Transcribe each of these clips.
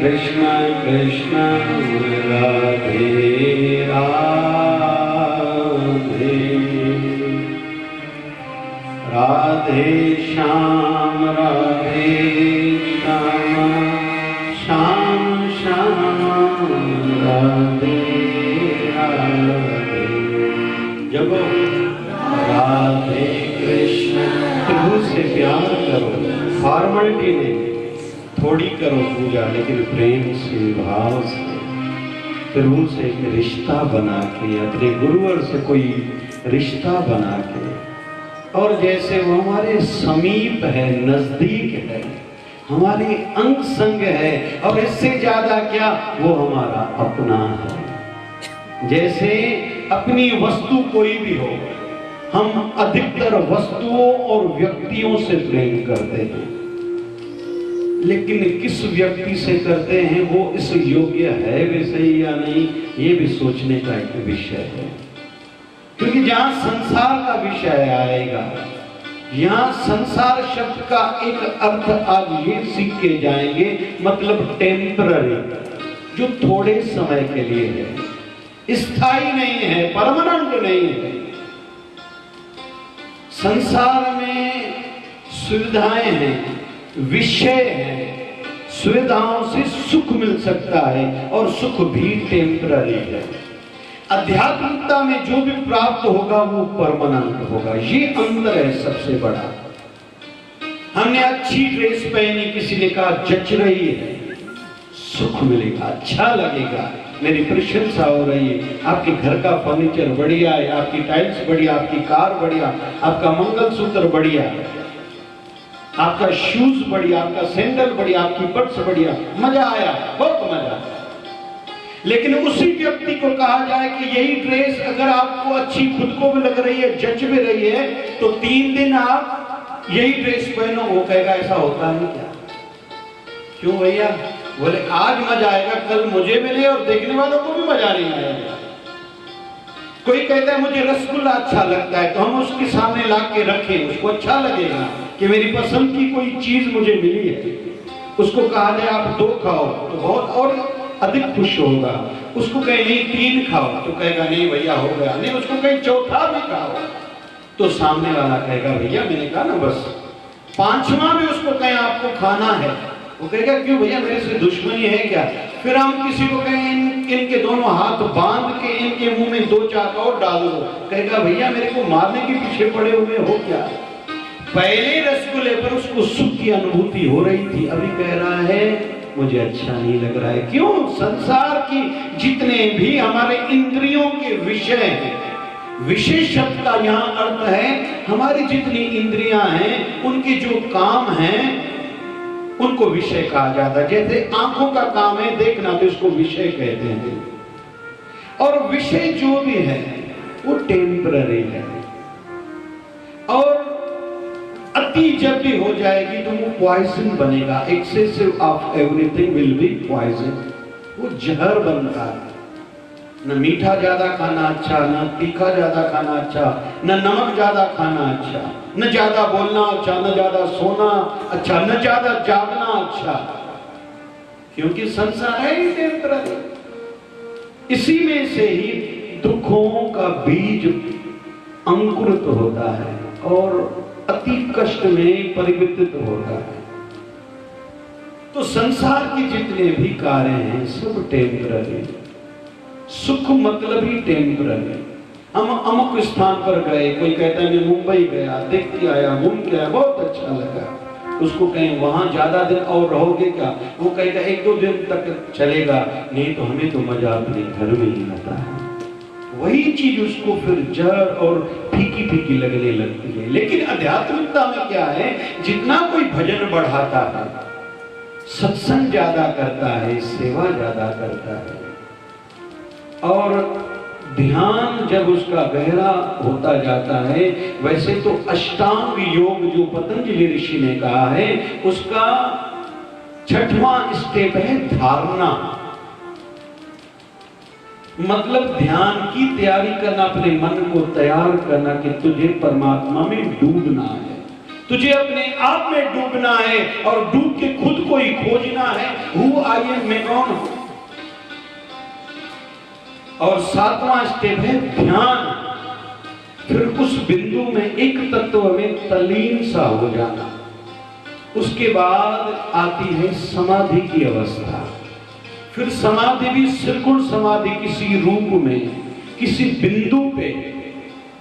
कृष्ण कृष्ण राधे राधे, राधे श्याम राधे श्याम, श्याम श्याम राधे राधे। जब राधे कृष्ण, प्रभु से प्यार करो, फॉर्मेलिटी नहीं, थोड़ी करो पूजा, लेकिन प्रेम से भाव से प्रभु से एक रिश्ता बना के, अपने गुरुवर से कोई रिश्ता बना के, और जैसे वो हमारे समीप है, नजदीक है, हमारे अंग संग है, और इससे ज्यादा क्या वो हमारा अपना है। जैसे अपनी वस्तु कोई भी हो, हम अधिकतर वस्तुओं और व्यक्तियों से प्रेम करते हैं, लेकिन किस व्यक्ति से करते हैं वो इस योग्य है भी सही या नहीं, ये भी सोचने का एक विषय है। क्योंकि जहां संसार का विषय आएगा, यहां संसार शब्द का एक अर्थ आज ये सीख के जाएंगे, मतलब टेम्पररी, जो थोड़े समय के लिए है, स्थायी नहीं है, परमानेंट नहीं है। संसार में सुविधाएं हैं, विषय है, सुविधाओं से सुख मिल सकता है, और सुख भी टेम्पररी है। आध्यात्मिकता में जो भी प्राप्त होगा वो परमानेंट होगा, ये अंतर है सबसे बड़ा। हमने अच्छी ड्रेस पहनी, किसी ने कहा जच रही है, सुख मिलेगा, अच्छा लगेगा, मेरी प्रशंसा हो रही है, आपके घर का फर्नीचर बढ़िया है, आपकी टाइल्स बढ़िया, आपकी कार बढ़िया, आपका मंगलसूत्र बढ़िया, आपका शूज बढ़िया, आपका सैंडल बढ़िया, आपकी पर्स बढ़िया, मजा आया, बहुत मजा। लेकिन उसी व्यक्ति को कहा जाए कि यही ड्रेस अगर आपको अच्छी खुद को भी लग रही है, जच भी रही है, तो 3 दिन आप यही ड्रेस पहनो, वो कहेगा ऐसा होता है क्या? क्यों भैया? बोले आज मजा आएगा, कल मुझे मिले और देखने वालों को भी मजा नहीं आएगा। कोई कहता है मुझे रसगुल्ला अच्छा लगता है, तो हम उसके सामने ला के रखें, उसको अच्छा लगेगा कि मेरी पसंद की कोई चीज मुझे मिली है। उसको कहा जाए आप 2 खाओ तो बहुत और अधिक खुश होगा। उसको कहे नहीं 3 खाओ तो कहेगा नहीं भैया हो गया, नहीं उसको कहे 4था भी खाओ तो सामने वाला कहेगा भैया मैंने कहा ना बस। 5वां भी उसको कहे आपको खाना है, वो कहेगा क्यों भैया मेरे से दुश्मनी है क्या? फिर हम किसी को कहें इनके दोनों हाथ बांध के इनके मुंह में 2 चाक और डाल दो, कहेगा भैया मेरे को मारने के पीछे पड़े हुए हो क्या? पहले रसगुल्ले पर उसको सुख की अनुभूति हो रही थी, अभी कह रहा है मुझे अच्छा नहीं लग रहा है। क्यों? संसार की जितने भी हमारे इंद्रियों के विषय हैं, विषय शब्द का यहाँ अर्थ है हमारी जितनी इंद्रियां हैं उनके जो काम हैं उनको विषय कहा जाता है। जैसे आंखों का काम है देखना तो इसको विषय कहते हैं, और विषय जो भी है वो टेम्पररी है, और अति जब भी हो जाएगी तो वो पॉइजन बनेगा। Excessive of everything will be poison, वो जहर बनता है। न मीठा ज्यादा खाना अच्छा, न तीखा ज्यादा खाना अच्छा, न नमक ज्यादा खाना अच्छा, न ज्यादा बोलना अच्छा, न ज्यादा सोना अच्छा, न ज्यादा जागना अच्छा, क्योंकि संसार है ही टेम्पररी। इसी में से ही दुखों का बीज अंकुरित होता है और अति कष्ट में परिवर्तित होता है। तो संसार के जितने भी कार्य हैं सब टेम्पररी, सुख मतलब ही टेम्पररी। हम अमुक स्थान पर गए, कोई कहता है मैं मुंबई गया, देख के आया, घूम के आया, बहुत अच्छा लगा, उसको कहें वहां ज्यादा दिन और रहोगे क्या? वो कहेगा 1-2 दिन तक चलेगा, नहीं तो हमें तो मजा अपने घर में ही आता है। वही चीज उसको फिर जड़ और फीकी फीकी लगने लगती है। लेकिन आध्यात्मिकता में क्या है, जितना कोई भजन बढ़ाता है, सत्संग ज्यादा करता है, सेवा ज्यादा करता है, और ध्यान जब उसका गहरा होता जाता है, वैसे तो अष्टांग योग जो पतंजलि ऋषि ने कहा है उसका 6वां स्टेप है धारणा। मतलब ध्यान की तैयारी करना, अपने मन को तैयार करना कि तुझे परमात्मा में डूबना है, तुझे अपने आप में डूबना है और डूब के खुद को ही खोजना है, हु आई एम, मैं कौन हूं। और 7वां स्टेप है ध्यान। फिर उस बिंदु में एक तत्व में तल्लीन सा हो जाना। उसके बाद आती है समाधि की अवस्था। फिर समाधि भी निर्गुण समाधि, किसी रूप में किसी बिंदु पे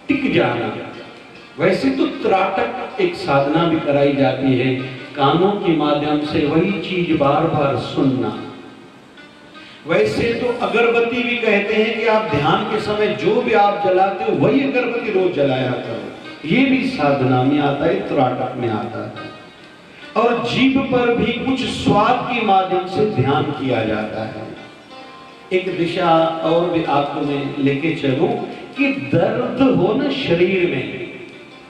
टिक जाना। वैसे तो त्राटक एक साधना भी कराई जाती है, कानों के माध्यम से वही चीज बार बार सुनना। वैसे तो अगरबत्ती भी कहते हैं कि आप ध्यान के समय जो भी आप जलाते हो वही अगरबत्ती रोज जलाया करो। ये भी साधना में आता है, त्राटक में आता है। और जीभ पर भी कुछ स्वाद के माध्यम से ध्यान किया जाता है। एक दिशा और भी आपको मैं लेके चलूं कि दर्द हो ना शरीर में,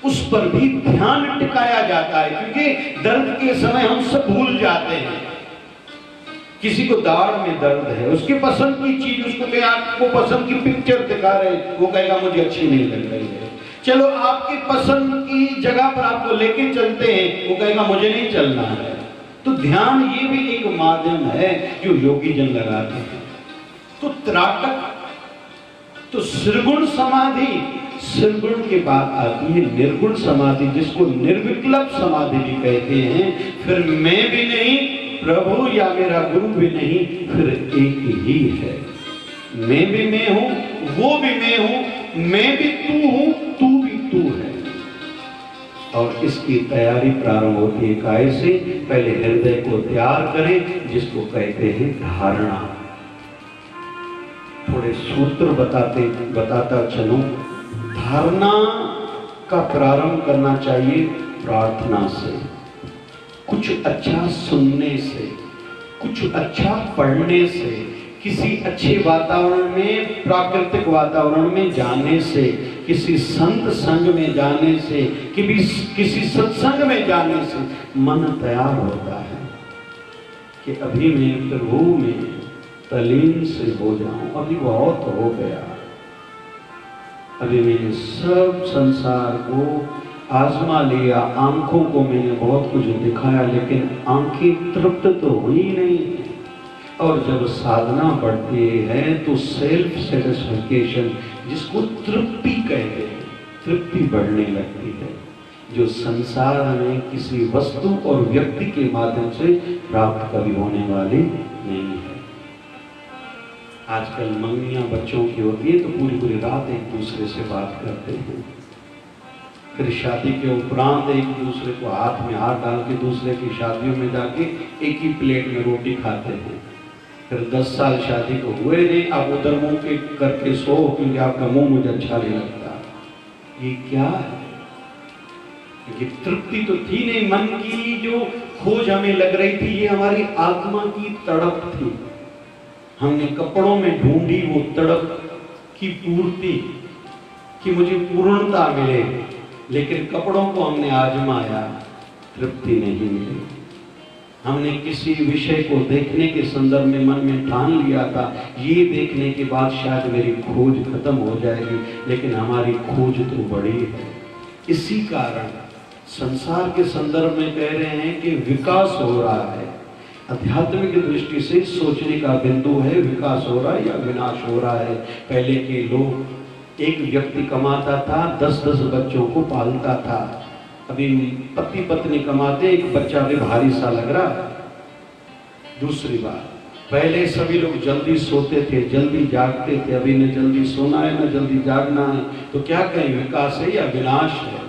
उस पर भी ध्यान टिकाया जाता है, क्योंकि दर्द के समय हम सब भूल जाते हैं। किसी को दाढ़ में दर्द है, उसके पसंद की चीज, उसको मैं आपको पसंद की पिक्चर दिखा रहे, वो कहेगा मुझे अच्छी नहीं लग रही है। चलो आपकी पसंद की जगह पर आपको लेके चलते हैं, वो कहेगा मुझे नहीं चलना है। तो ध्यान ये भी एक माध्यम है जो योगी जन लगाते हैं। तो त्राटक, तो निर्गुण समाधि, निर्गुण के बाद आती है निर्गुण समाधि, जिसको निर्विकल्प समाधि भी कहते हैं। फिर मैं भी नहीं, प्रभु या मेरा गुरु भी नहीं, फिर एक ही है। मैं भी मैं हूं, वो भी मैं हूं, मैं भी तू हूं, तू भी तू है। और इसकी तैयारी प्रारंभ होती है काय से? पहले हृदय को तैयार करें, जिसको कहते हैं धारणा। थोड़े सूत्र बताता चलूं। धारणा का प्रारंभ करना चाहिए प्रार्थना से, कुछ अच्छा सुनने से, कुछ अच्छा पढ़ने से, किसी अच्छे वातावरण में, प्राकृतिक वातावरण में जाने से, किसी संत संग में जाने से, किसी सत्संग में जाने से मन तैयार होता है कि अभी मैं प्रभु में तल्लीन से हो जाऊं। अभी बहुत हो गया, अभी मैंने सब संसार को आजमा लिया, आंखों को मैंने बहुत कुछ दिखाया, लेकिन आंखें तृप्त तो हुई नहीं। और जब साधना बढ़ती है तो सेल्फ सेटिस्फिकेशन, जिसको तृप्ति कहते हैं, तृप्ति बढ़ने लगती है, जो संसार में किसी वस्तु और व्यक्ति के माध्यम से प्राप्त कभी होने वाली नहीं है। आजकल मंगनियां बच्चों की होती है तो पूरी पूरी रात एक दूसरे से बात करते हैं। फिर शादी के उपरांत एक दूसरे को हाथ में हाथ डाल के दूसरे की शादियों में जाके एक ही प्लेट में रोटी खाते हैं। फिर 10 साल शादी को हुए नहीं, आप उधर मुंह के करके सो, क्योंकि आपका मुंह मुझे अच्छा नहीं लगता। ये क्या है? क्योंकि तृप्ति तो थी नहीं, मन की जो खोज हमें लग रही थी, ये हमारी आत्मा की तड़प थी। हमने कपड़ों में ढूंढी वो तड़प की पूर्ति, कि मुझे पूर्णता मिले, लेकिन कपड़ों को हमने आजमाया, तृप्ति नहीं मिली। हमने किसी विषय को देखने के संदर्भ में मन में ठान लिया था, ये देखने के बाद शायद मेरी खोज खत्म हो जाएगी, लेकिन हमारी खोज तो बड़ी है। इसी कारण संसार के संदर्भ में कह रहे हैं कि विकास हो रहा है। आध्यात्मिक दृष्टि से सोचने का बिंदु है, विकास हो रहा है या विनाश हो रहा है। पहले के लोग, एक व्यक्ति कमाता था, 10-10 बच्चों को पालता था। अभी पति पत्नी कमाते, एक बच्चा भी भारी सा लग रहा। दूसरी बात, पहले सभी लोग जल्दी सोते थे, जल्दी जागते थे। अभी न जल्दी सोना है न जल्दी जागना है, तो क्या कहें, विकास है या विनाश है?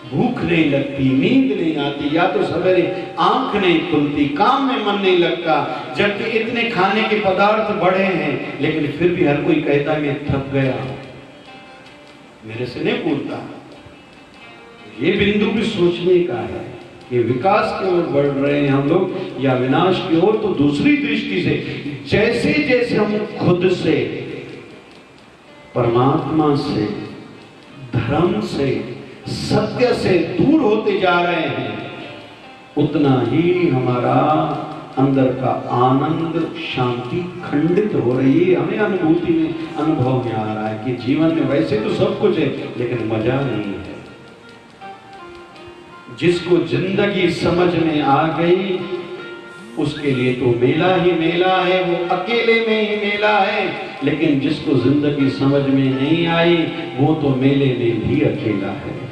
भूख नहीं लगती, नींद नहीं आती, या तो सवेरे आंख नहीं खुलती, काम में मन नहीं लगता, जबकि इतने खाने के पदार्थ बढ़े हैं, लेकिन फिर भी हर कोई कहता है मैं थक गया, मेरे से नहीं पूछता। ये बिंदु भी सोचने का है कि विकास की ओर बढ़ रहे हैं हम लोग या विनाश की ओर। तो दूसरी दृष्टि से जैसे जैसे हम खुद से, परमात्मा से, धर्म से, सत्य से दूर होते जा रहे हैं, उतना ही हमारा अंदर का आनंद, शांति खंडित हो रही है। हमें अनुभूति में, अनुभव में आ रहा है कि जीवन में वैसे तो सब कुछ है, लेकिन मजा नहीं है। जिसको जिंदगी समझ में आ गई उसके लिए तो मेला ही मेला है, वो अकेले में ही मेला है। लेकिन जिसको जिंदगी समझ में नहीं आई वो तो मेले में भी अकेला है।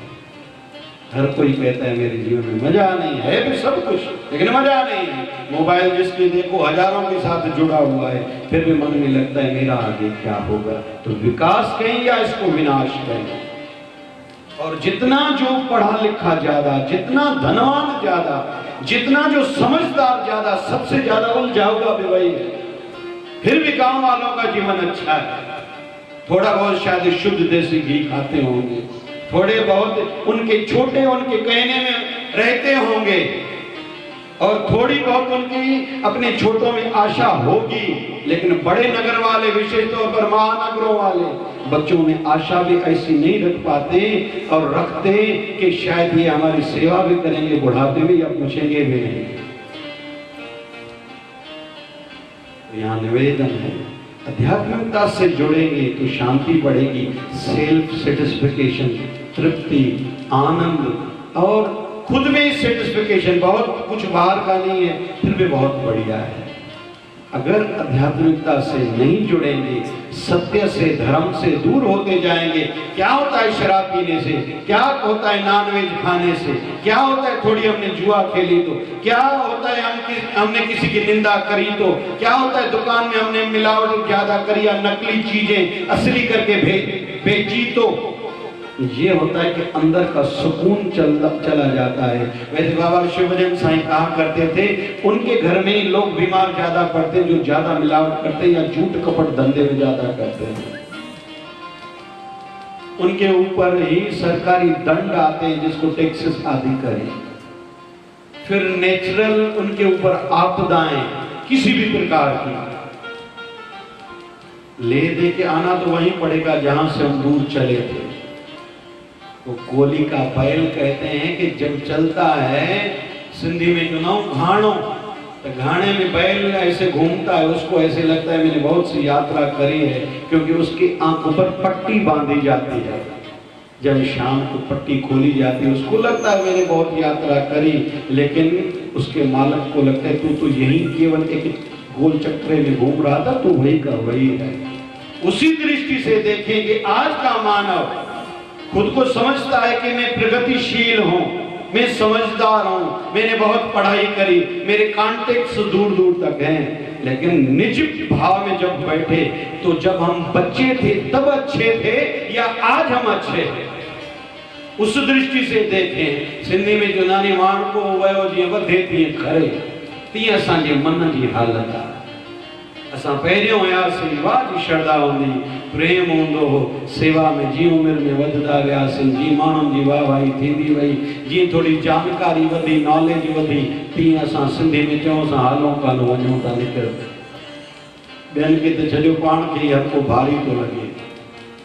हर कोई कहता है मेरे जीवन में मजा नहीं है, भी सब कुछ लेकिन मजा नहीं है। मोबाइल जिसके देखो हजारों के साथ जुड़ा हुआ है, फिर भी मन में लगता है मेरा आगे क्या होगा। तो विकास कहें या इसको विनाश कहें। और जितना जो पढ़ा लिखा ज्यादा, जितना धनवान ज्यादा, जितना जो समझदार ज्यादा, सबसे ज्यादा उलझा हुआ भी वही है। फिर भी गांव वालों का जीवन अच्छा है, थोड़ा बहुत शायद शुद्ध देसी घी खाते होंगे, थोड़े बहुत उनके छोटे उनके कहने में रहते होंगे, और थोड़ी बहुत उनकी अपने छोटों में आशा होगी। लेकिन बड़े नगर वाले, विशेष तौर पर महानगरों वाले, बच्चों में आशा भी ऐसी नहीं रख पाते और रखते कि शायद ये हमारी सेवा भी करेंगे बुढ़ापे में या पूछेंगे भी नहीं। यहाँ निवेदन है, आध्यात्मिकता से जुड़ेंगे तो शांति बढ़ेगी, सेल्फ सेटिस्फिकेशन, तृप्ति, आनंद और खुद में सेटिस्फिकेशन। बहुत कुछ बाहर का नहीं है, फिर भी बहुत बढ़िया है। अगर आध्यात्मिकता से नहीं जुड़ेंगे, सत्य से, धर्म से दूर होते जाएंगे। क्या होता है शराब पीने से, क्या होता है नॉनवेज खाने से, क्या होता है थोड़ी हमने जुआ खेली तो, क्या होता है हमने किसी की निंदा करी तो, क्या होता है दुकान में हमने मिलावट ज्यादा करी या नकली चीजें असली करके बेची तो। ये होता है कि अंदर का सुकून चला जाता है। वैसे बाबा शिवभजन साईं कहा करते थे, उनके घर में लोग बीमार ज्यादा पड़ते जो ज्यादा मिलावट करते या झूठ कपट धंधे में ज्यादा करते हैं। उनके ऊपर ही सरकारी दंड आते हैं जिसको टैक्सेस आदि करें। फिर नेचुरल उनके ऊपर आपदाएं किसी भी प्रकार की, ले दे के आना तो वहीं पड़ेगा जहां से हम दूर चले थे। वो कोली का बैल कहते हैं कि जब चलता है, सिंधी में चुनाव घाणो, तो घाणे में बैल ऐसे घूमता है, उसको ऐसे लगता है मैंने बहुत सी यात्रा करी है, क्योंकि उसकी आंखों पर पट्टी बांधी जाती है। जब शाम को पट्टी खोली जाती है उसको लगता है मैंने बहुत यात्रा करी, लेकिन उसके मालक को लगता है तू तो यही केवल एक गोल चक्रे में घूम रहा था, तो वही का वही है। उसी दृष्टि से देखेंगे आज का मानव खुद को समझता है कि मैं प्रगतिशील हूं, मैं समझदार हूं, मैंने बहुत पढ़ाई करी, मेरे कॉन्टेक्ट्स दूर दूर तक हैं। लेकिन निज भाव में जब बैठे तो जब हम बच्चे थे तब अच्छे थे या आज हम अच्छे हैं, उस दृष्टि से देखें। सिंधी में जो नानी माण को वयो जी वधे थी खरे ती असांजे मन जी हालत आहे। असां पहिरियों हुयासीं, वाह जी श्रद्धा हूंदी, प्रेम हूंदो हो, सेवा में जी उमिरि में वधंदा वियासीं, जी माण्हुनि जी वाह वाही थींदी वई, जीअं थोड़ी जानकारी वधी, नॉलेज वधी, तीअं असां सिंधी में चऊं असां हलूं कान वञूं था निकिर। ॿियनि खे त छॾियो, पाण खे हर को भारी तो लगे।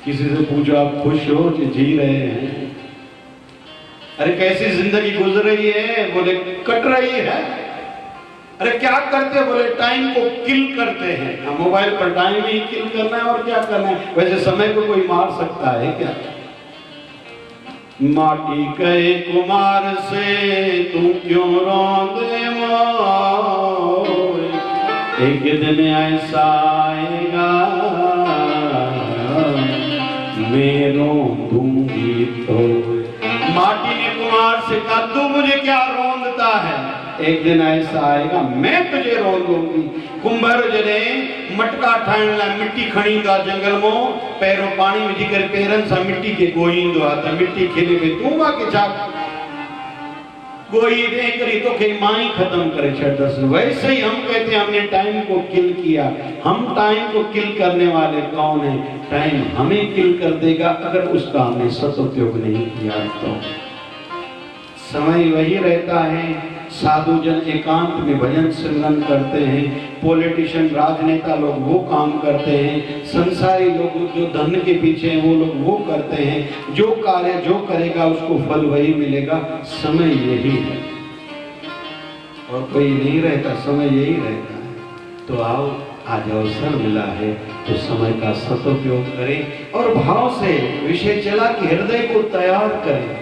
किसी से पूछो आप खुश हो कि जी रहे हैं? अरे कैसी जिंदगी गुजर रही है? बोले कट रही है। अरे क्या करते हैं? बोले टाइम को किल करते हैं। मोबाइल पर टाइम ही किल करना है और क्या करना है। वैसे समय को कोई मार सकता है क्या? माटी कहे कुमार से तू क्यों रोंदे मोए, एक दिन ऐसा आएगा मैं रो दूंगी तो। माटी ने कुमार से कहा तू मुझे क्या रोंदता है, एक दिन ऐसा आएगा मैं तुझे रोन दूंगी। कुंभर जॾहिं मटका ठाहिण लाइ मिट्टी खणी ईंदो आहे जंगल मां, पहिरियों पाणी विझी करे पेरनि सां मिट्टी खे ॻोहींदो आहे त मिट्टी खेले भई तूं बाक़ी छा ॻोही दे करी तोखे मां ही खत्म करे छॾंदसि। वैसे ही हम कहते हैं हमने टाइम को किल किया। हम टाइम को किल करने वाले कौन है? टाइम हमें किल कर देगा अगर उसका हमने सदुपयोग नहीं किया तो। समय वही रहता है। साधु जन एकांत में भजन सिमरन करते हैं, पॉलिटिशियन राजनेता लोग वो काम करते हैं, संसारी लोग जो धन के पीछे हैं वो लोग वो करते हैं। जो कार्य जो करेगा उसको फल वही मिलेगा। समय यही है और कोई नहीं रहता, समय यही रहता है। तो आओ, आज अवसर मिला है तो समय का सदुपयोग करें और भाव से विषय चला कि हृदय को तैयार करें।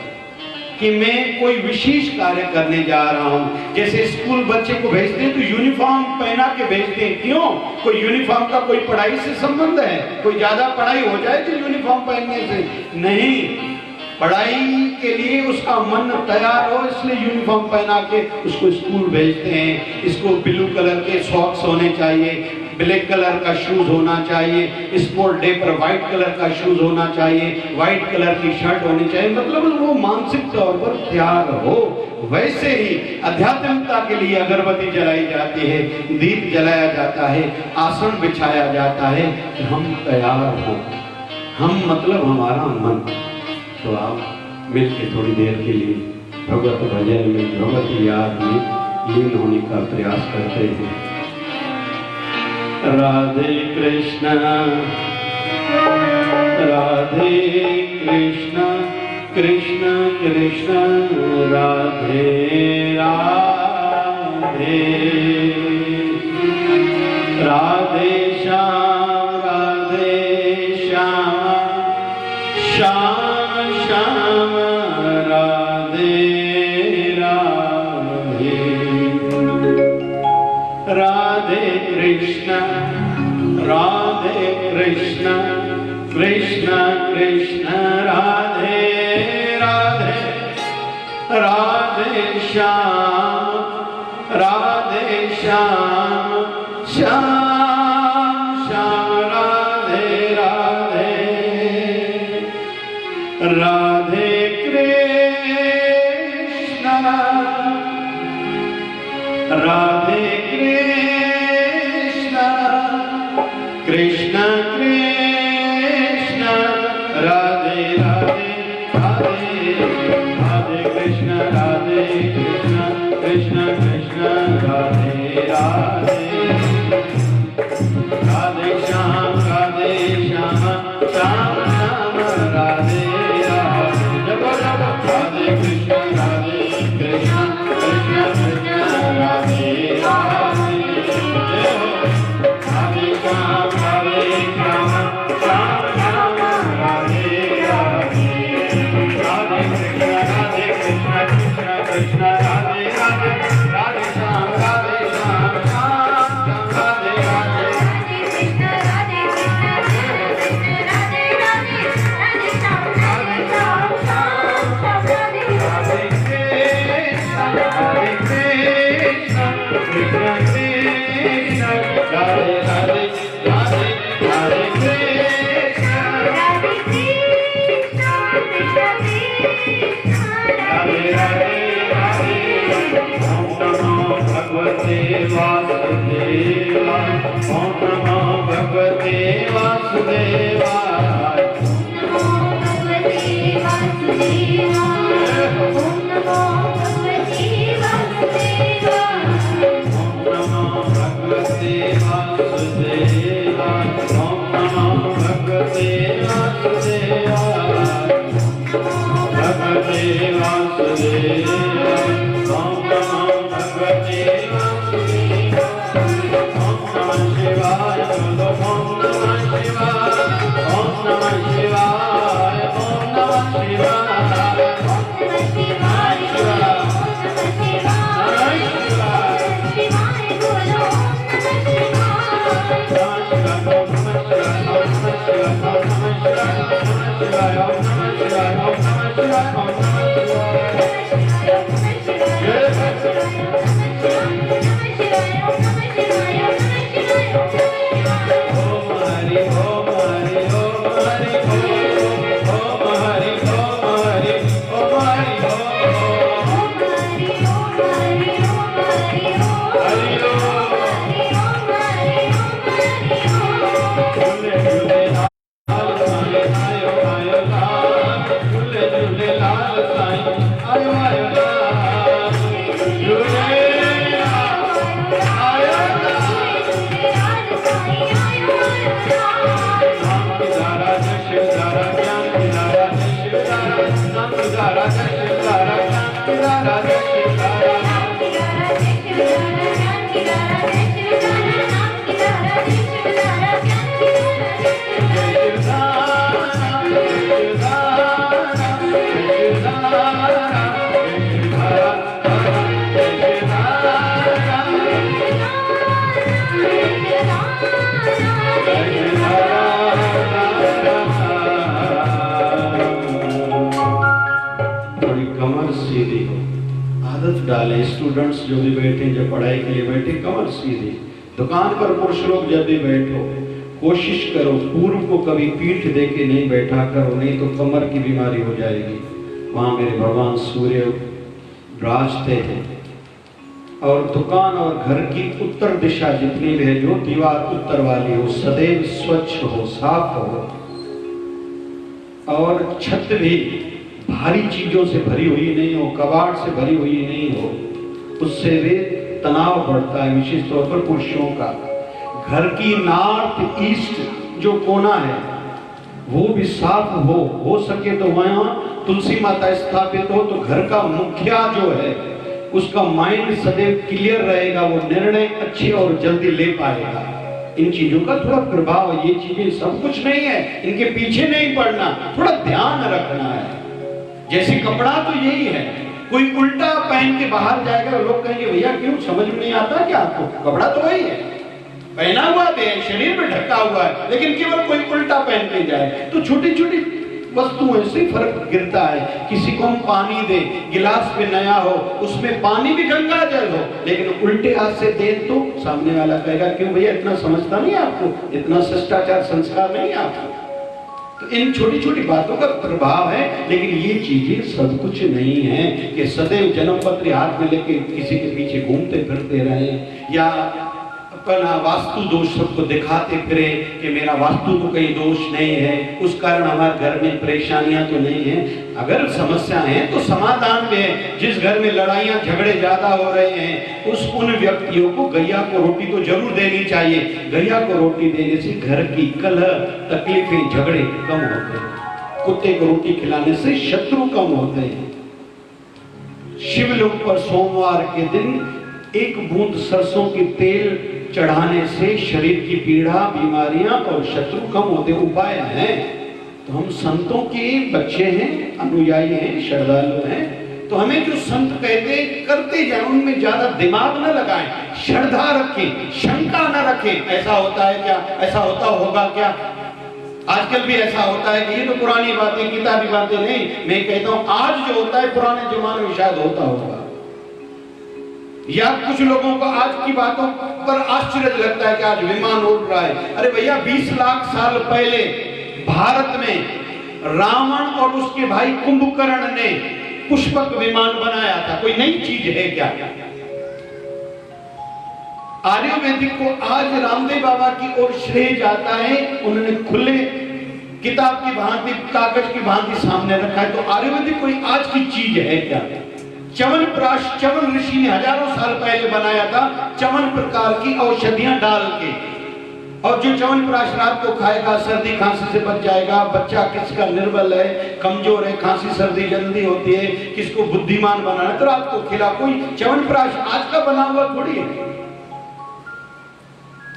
कि मैं कोई विशेष कार्य करने जा रहा हूं। जैसे स्कूल बच्चे को भेजते हैं तो यूनिफॉर्म पहना के भेजते हैं, क्यों? कोई यूनिफॉर्म का कोई पढ़ाई से संबंध है? कोई ज्यादा पढ़ाई हो जाए तो यूनिफॉर्म पहनने से नहीं, पढ़ाई के लिए उसका मन तैयार हो इसलिए यूनिफॉर्म पहना के उसको स्कूल भेजते हैं। इसको ब्लू कलर के सॉक्स होने चाहिए, ब्लैक कलर का शूज होना चाहिए, स्पोर्ट डे पर व्हाइट कलर का शूज होना चाहिए, व्हाइट कलर की शर्ट होनी चाहिए, मतलब वो मानसिक तौर पर तैयार हो। वैसे ही आध्यात्मिकता के लिए अगरबत्ती जलाई जाती है, दीप जलाया जाता है, आसन बिछाया जाता है कि हम तैयार हो। हम मतलब हमारा मन। तो आप मिलकर थोड़ी देर के लिए भगवत भजन में, भगवत याद में लीन होने का प्रयास करते हैं। राधे कृष्ण कृष्ण कृष्ण राधे राधे, राधे श्याम श्याम श्याम राधे राधे, राधे कृष्ण कृष्ण कृष्ण राधे राधे, राधे श्याम श्याम श्याम राधे राधे, राधे कृष्ण कृष्ण कृष्ण राधे राधे राधे, राधे कृष्ण कृष्ण कृष्ण राधे राधे, राधे श्याम श्याम श्याम राधे राधे, राधे कृष्ण कृष्ण कृष्ण राधे राधे, राधे श्याम कृष्ण राधे राधे, राधे श्याम श्याम राधे राधे, कृष्ण राधे कृष्ण राधे राधे, राधे श्याम राधे श्याम राधे राधे, राधे कृष्ण कृष्ण कृष्ण राधे राधे, राधे राधे कृष्ण राधे कृष्ण कृष्ण कृष्ण राधे राधे। भगवते वासुदेवाय, ओम नमो भगवते वासुदेवाय, ओम नमो भगवते वासुदेवाय, ओम नमो भगवते वासुदेवाय, ओम नमो भगवते वासुदेवाय, ओम नमो भगवते वासुदेवाय, भगवते वासुदेवाय, ओम नमो भगवते शिवाय, ओम नमः शिवाय, ओम नमः शिवाय, ओम नमः शिवाय, शिवाय लाल आदत डालें। स्टूडेंट्स जो भी बैठे, जो पढ़ाई के लिए बैठे, कमर सीधी। दुकान पर पुरुष लोग जब भी बैठो, कोशिश करो पूर्व को कभी पीठ दे के नहीं बैठा करो, नहीं तो कमर की बीमारी हो जाएगी। वहाँ मेरे भगवान सूर्य विराजते हैं। और दुकान और घर की उत्तर दिशा जितनी भी है, जो दीवार उत्तर वाली हो, सदैव स्वच्छ हो, साफ हो। और छत भी भारी चीजों से भरी हुई नहीं हो, कबाड़ से भरी हुई नहीं हो, उससे वे तनाव बढ़ता है, विशेष तौर पर पुरुषों का। घर की नॉर्थ ईस्ट जो कोना है वो भी साफ हो सके तो वहाँ तुलसी माता स्थापित हो, तो घर का मुखिया जो है उसका माइंड सदैव क्लियर रहेगा, वो निर्णय अच्छे और जल्दी ले पाएगा। इन चीजों का थोड़ा प्रभाव, ये चीजें सब कुछ नहीं है, इनके पीछे नहीं पड़ना, थोड़ा ध्यान रखना है। जैसे कपड़ा तो यही है, कोई उल्टा पहन के बाहर जाएगा, लोग कहेंगे भैया क्यों, समझ में नहीं आता क्या आपको? कपड़ा तो वही है, पहना हुआ है, शरीर में ढका हुआ है, लेकिन केवल कोई उल्टा पहन के जाए तो छोटी छोटी वस्तुओं से फर्क गिरता है। किसी को हम पानी दे, गिलास में नया हो, उसमें पानी भी गंगा जल हो, लेकिन उल्टे हाथ से दे तो सामने वाला कहेगा क्यों भैया, इतना समझता नहीं आपको, इतना शिष्टाचार संस्कार नहीं आपको। तो इन छोटी छोटी बातों का प्रभाव है, लेकिन ये चीजें सब कुछ नहीं है कि सदैव जन्म पत्र हाथ में लेके किसी के पीछे घूमते फिरते रहे, या अपना वास्तु दोष सबको दिखाते फिरे कि मेरा वास्तु तो कहीं दोष नहीं है, उस कारण हमारे घर में परेशानियां तो नहीं है। अगर समस्या है तो समाधान भी है। जिस घर में लड़ाइयां झगड़े ज्यादा हो रहे हैं, उन व्यक्तियों को गैया को रोटी तो जरूर देनी चाहिए। गैया को रोटी देने से घर की कलह, तकलीफें, झगड़े कम होते हैं। कुत्ते को रोटी खिलाने से शत्रु कम होते हैं। शिवलिंग पर सोमवार के दिन एक बूंद सरसों के तेल चढ़ाने से शरीर की पीड़ा, बीमारियां और शत्रु कम होते उपाय हैं। तो हम संतों के बच्चे हैं, अनुयायी हैं, श्रद्धालु हैं, तो हमें जो संत कहते करते जाए, उनमें ज्यादा दिमाग न लगाएं, श्रद्धा रखें, शंका न रखें। ऐसा होता है क्या, ऐसा होता होगा क्या? आजकल भी ऐसा होता है कि ये तो पुरानी बातें, किताबी बातें नहीं। मैं कहता हूं आज जो होता है पुराने जमाने में शायद होता होगा। या कुछ लोगों को आज की बातों पर आश्चर्य लगता है कि आज विमान उड़ रहा है। अरे भैया 20 लाख साल पहले भारत में रावण और उसके भाई कुंभकर्ण ने पुष्पक विमान बनाया था। कोई नई चीज है क्या? आयुर्वेदिक को आज रामदेव बाबा की ओर श्रेय जाता है। उन्होंने खुले किताब की भांति, कागज की भांति सामने रखा है। तो आयुर्वेदिक कोई आज की चीज है क्या? च्यवनप्राश च्यवन ऋषि ने हजारों साल पहले बनाया था, च्यवन प्रकार की औषधियां डाल के। और जो च्यवनप्राश रात को खाएगा सर्दी खांसी से बच जाएगा। बच्चा किसका निर्बल है, कमजोर है, खांसी सर्दी जल्दी होती है, किसको बुद्धिमान बनाना है तो रात को खिला। कोई च्यवनप्राश आज का बना हुआ थोड़ी है।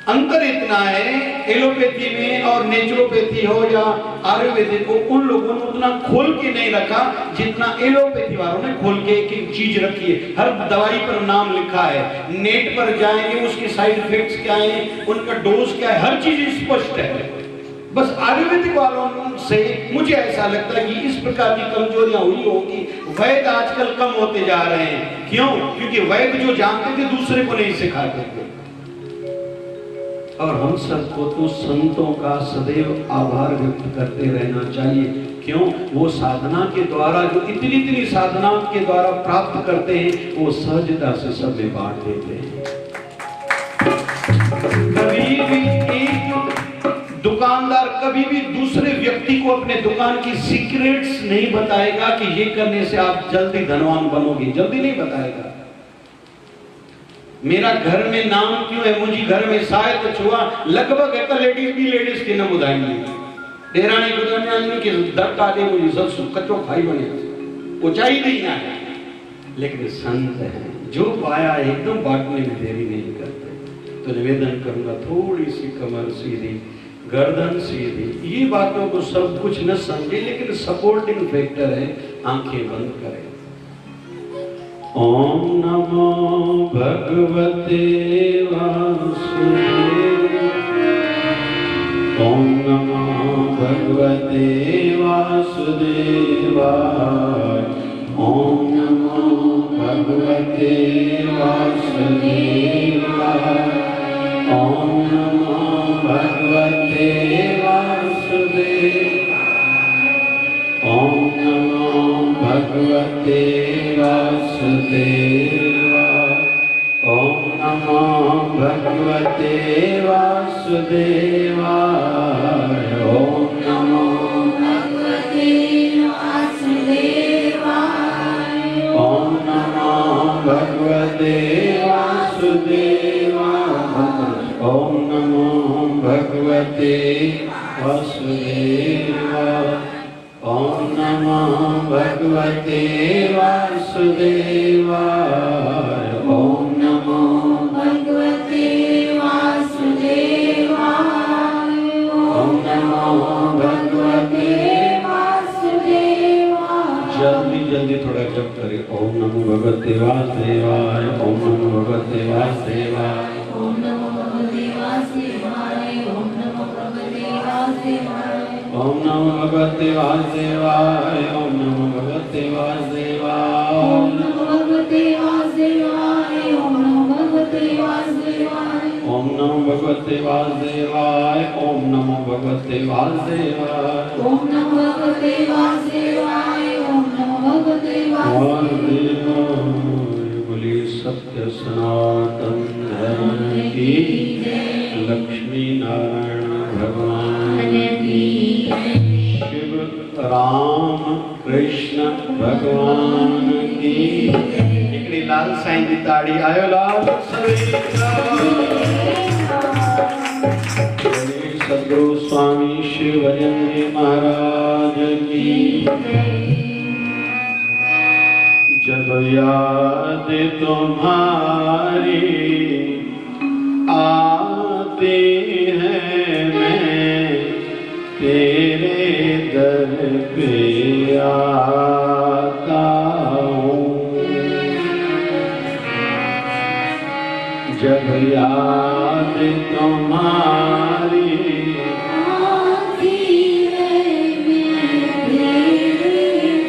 अंतर इतना है, एलोपैथी में और नेचुरोपैथी हो या आयुर्वेदिक हो, उन लोगों ने उतना खोल के नहीं रखा जितना एलोपैथी वालों ने खोल के एक एक चीज रखी है। हर दवाई पर नाम लिखा है, नेट पर जाएंगे उसके साइड इफेक्ट्स क्या है, उनका डोज क्या है, हर चीज स्पष्ट है। बस आयुर्वेदिक वालों से मुझे ऐसा लगता है कि इस प्रकार की कमजोरियां हुई होगी। वैद्य आजकल कम होते जा रहे हैं। क्यों? क्योंकि वैद्य जो जानते थे दूसरे को नहीं सिखाते थे। और हम सबको तो संतों का सदैव आभार व्यक्त करते रहना चाहिए। क्यों? वो साधना के द्वारा जो इतनी साधना के द्वारा प्राप्त करते हैं, वो सहजता से सब में बांट देते हैं। कभी भी एक दुकानदार कभी भी दूसरे व्यक्ति को अपने दुकान की सीक्रेट्स नहीं बताएगा कि ये करने से आप जल्दी धनवान बनोगे, जल्दी नहीं बताएगा। मेरा घर में नाम क्यों है, मुझे घर में शायद छुआ लगभग एक लेडीज भी लेडीज के न बुधाएंगे। डेरानी गुजरने के दर का दे मुझे सब कच्चो खाई बने वो चाहिए नहीं है। लेकिन संत है जो पाया एकदम बांटने में देरी नहीं करते। तो निवेदन करूंगा थोड़ी सी कमर सीधी, गर्दन सीधी। ये बातों को सब कुछ न समझे, लेकिन सपोर्टिंग फैक्टर है। आंखें बंद करें। ओम नमो भगवते वासुदेवाय। ओम नमो भगवते वासुदेवाय। ओम नमो भगवते वासुदेवाय। ओम नमो भगवते वासुदेवाय। ओम नमो भगवते वासुदेवाय। ओम नमो भगवते वासुदेवाय। ओम नमो भगवते वासुदेवाय। ओम नमो भगवते वासुदेवाय। ओम नमो भगवते वासुदेवाय। ओम नमो भगवते वासुदेवाय। ओम नमो भगवते वासुदेवाय। ओम नमो भगवते वासुदेवाय। जल्दी जल्दी थोड़ा जप करें। ओम नमो भगवते वासुदेवाय। ओम नमो भगवते वासुदेवाय। ओम नमो भगवते वासुदेवाय। ओम नमो भगवते वासुदेवाय। ओम नमो भगवते वासुदेवाय। ओम नमो भगवते वासुदेवाय। ओम नमो भगवते वासुदेवाय। ओम नमो भगवते वासुदेवाय। ओम नमो भगवते वासुदेवाय। ओम नमो भगवते वासुदेवाय। ओम नमो भगवते वासुदेवाय। ओम नमो भगवते वासुदेवाय। बोलिए सत्य सनातन धर्म की लक्ष्मी नारायण भगवान की। शिव राम कृष्ण भगवान की। हिकिड़ी लाल साईं जी ताड़ी आयो लाल सदगुरु स्वामी शिव भजन जी महाराज की। जब याद तुम्हारी आती है मैं तेरे दर पे आता हूँ। जब याद तुम्हारी आती है मैं तेरे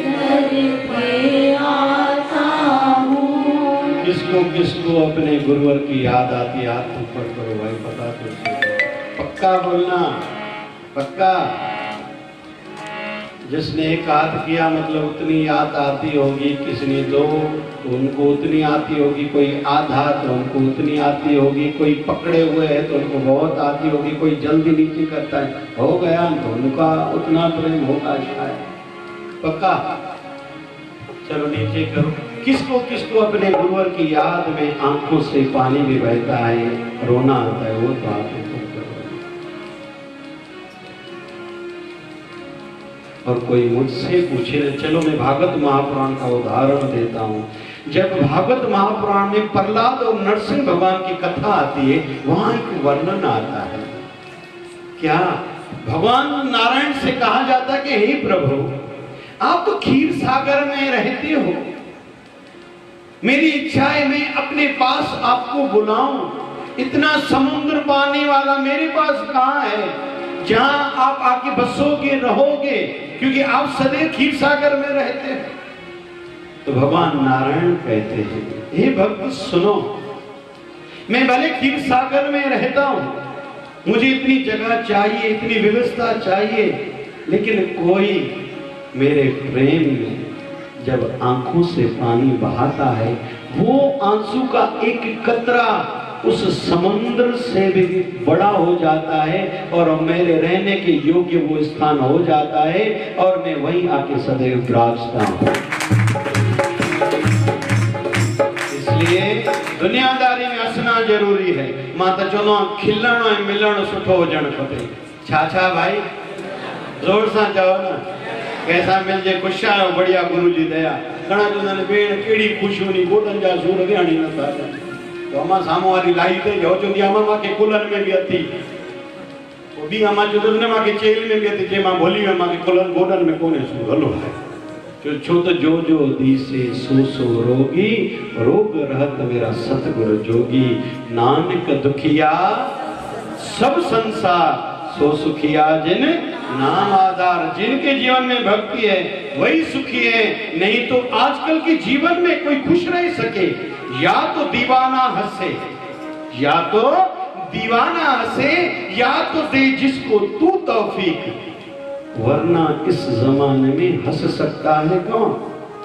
दर पे आता हूँ। किसको किसको अपने गुरुवर की याद आती है? हाथ ऊपर करो भाई, पता तो सही। पक्का बोलना, पक्का। जिसने एक आध किया मतलब उतनी याद आती होगी, किसने दो तो उनको उतनी आती होगी, कोई आधा तो उनको उतनी आती होगी, कोई पकड़े हुए है तो उनको बहुत आती होगी, कोई जल्दी नीचे करता है हो गया तो उनका उतना प्रेम होगा शायद। पक्का? चलो नीचे करो। किसको किसको अपने गुरुवर की याद में आंखों से पानी भी बहता है, रोना आता है, वो तो आप और कोई मुझसे पूछे। चलो मैं भागवत महापुराण का उदाहरण देता हूँ। जब भागवत महापुराण में प्रहलाद और नरसिंह भगवान की कथा आती है, वहां एक वर्णन आता है। क्या भगवान नारायण से कहा जाता है कि हे प्रभु, आप तो क्षीर सागर में रहते हो, मेरी इच्छा है मैं अपने पास आपको बुलाऊं। इतना समुद्र पानी वाला मेरे पास कहाँ है जहां आप आके बसोगे, रहोगे, क्योंकि आप सदैव क्षीर सागर में रहते हैं। तो भगवान नारायण कहते हैं, हे भक्त सुनो, मैं भले क्षीर सागर में रहता हूं, मुझे इतनी जगह चाहिए, इतनी व्यवस्था चाहिए, लेकिन कोई मेरे प्रेम में जब आंखों से पानी बहाता है, वो आंसू का एक कतरा उस समुद्र से भी बड़ा हो जाता है और मेरे रहने के योग्य वो स्थान हो जाता है और मैं वहीं आके सदैव विराजता हूं। इसलिए दुनियादारी में हंसना जरूरी है। माता चलो खिलण ऐं मिलण सुठो हुजण खपे। छा भाई जोर सां चओ न, कैसा मिल जे ख़ुशि आहियो, बढ़िया गुरु जी दया। घणा चवंदा आहिनि भेण कहिड़ी ख़ुशि हुनी, गोॾनि जा सूर विहाणी नथा कनि। तो अम्मा साम्हूं वारी लाई ते जो चवंदी अम्मा मांखे कुलनि में बि अथी, पोइ ॿी अम्मा चवंदी न मांखे चेल में बि अथी, जे मां भोली में मांखे कुलनि गोॾनि में कोन्हे सूर। हलो छो त जो जो दीसे सो सो रोगी, रोग रहत मेरा सतगुरु जोगी। नानक दुखिया सब संसार सो सुखिया जिन नाम आधार। जिनके जीवन में भक्ति है वही सुखी है, नहीं तो आजकल के जीवन में कोई खुश रह सके या तो दीवाना हंसे, या तो दीवाना हंसे, या तो दे जिसको तू तौफीक, वरना इस जमाने में हंस सकता है कौन?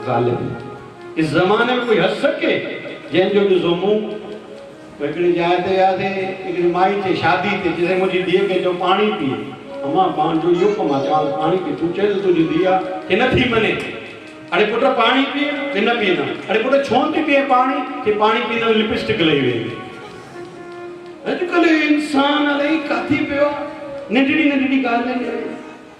गालिब। इस जमाने में कोई हंस सके? जैन जो जोमू हिकिड़ी जाइ ते वियासीं, हिकिड़ी माई ते शादी ते, जिते मुंहिंजी धीअ खे जो पाणी पीए, अम्मा पंहिंजो इहो कमु आहे, चवां पाणी पी, तूं चए तुंहिंजी धीअ आहे की नथी मञे, अरे पुट पाणी पीए की न पीए, अरे पुट छो थी पीए पाणी, की पाणी पीअण में लिपस्टिक लही वेंदी। अॼुकल्ह इंसान अलाही काथी पियो आहे, नंढड़ी नंढड़ी ॻाल्हि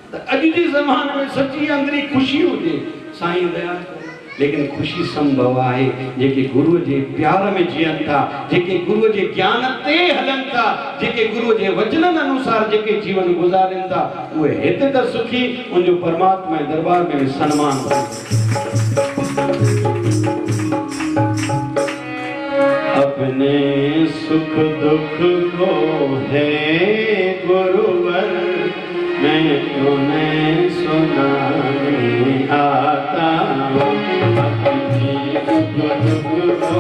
त अॼु जे ज़माने में सची अंदरी ख़ुशी हुजे, साईं दया करे। लेकिन खुशी संभव आहे जेके गुरु जे प्यार में जीवन था, जेके गुरु जे ज्ञान ते हलन था, जेके गुरु जे वचनन अनुसार जेके जीवन गुजारन था, उहे हिते त सुखी, उनजो परमात्मा जे दरबार में सम्मान। अपने सुख दुख को है गुरुवर, मैं तुम्हें सुनाने आता हूँ। अपने सुख दुख को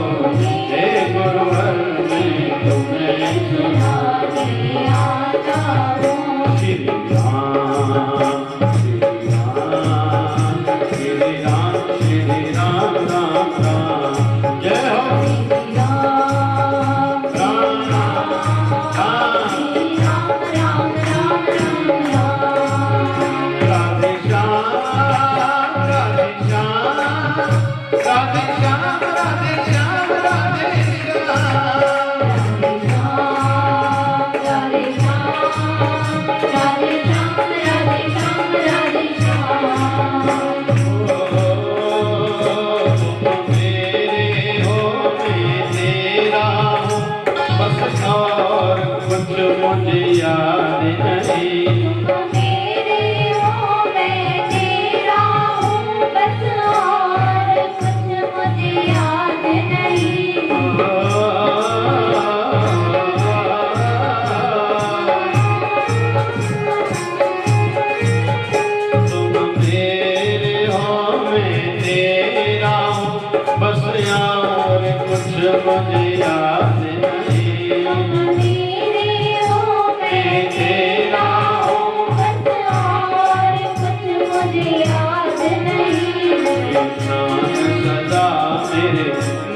है गुरुवर, मैं तुम्हें सुनाने आता हूँ। श्री राम श्री राम श्री राम श्री राम राम राम, जय हो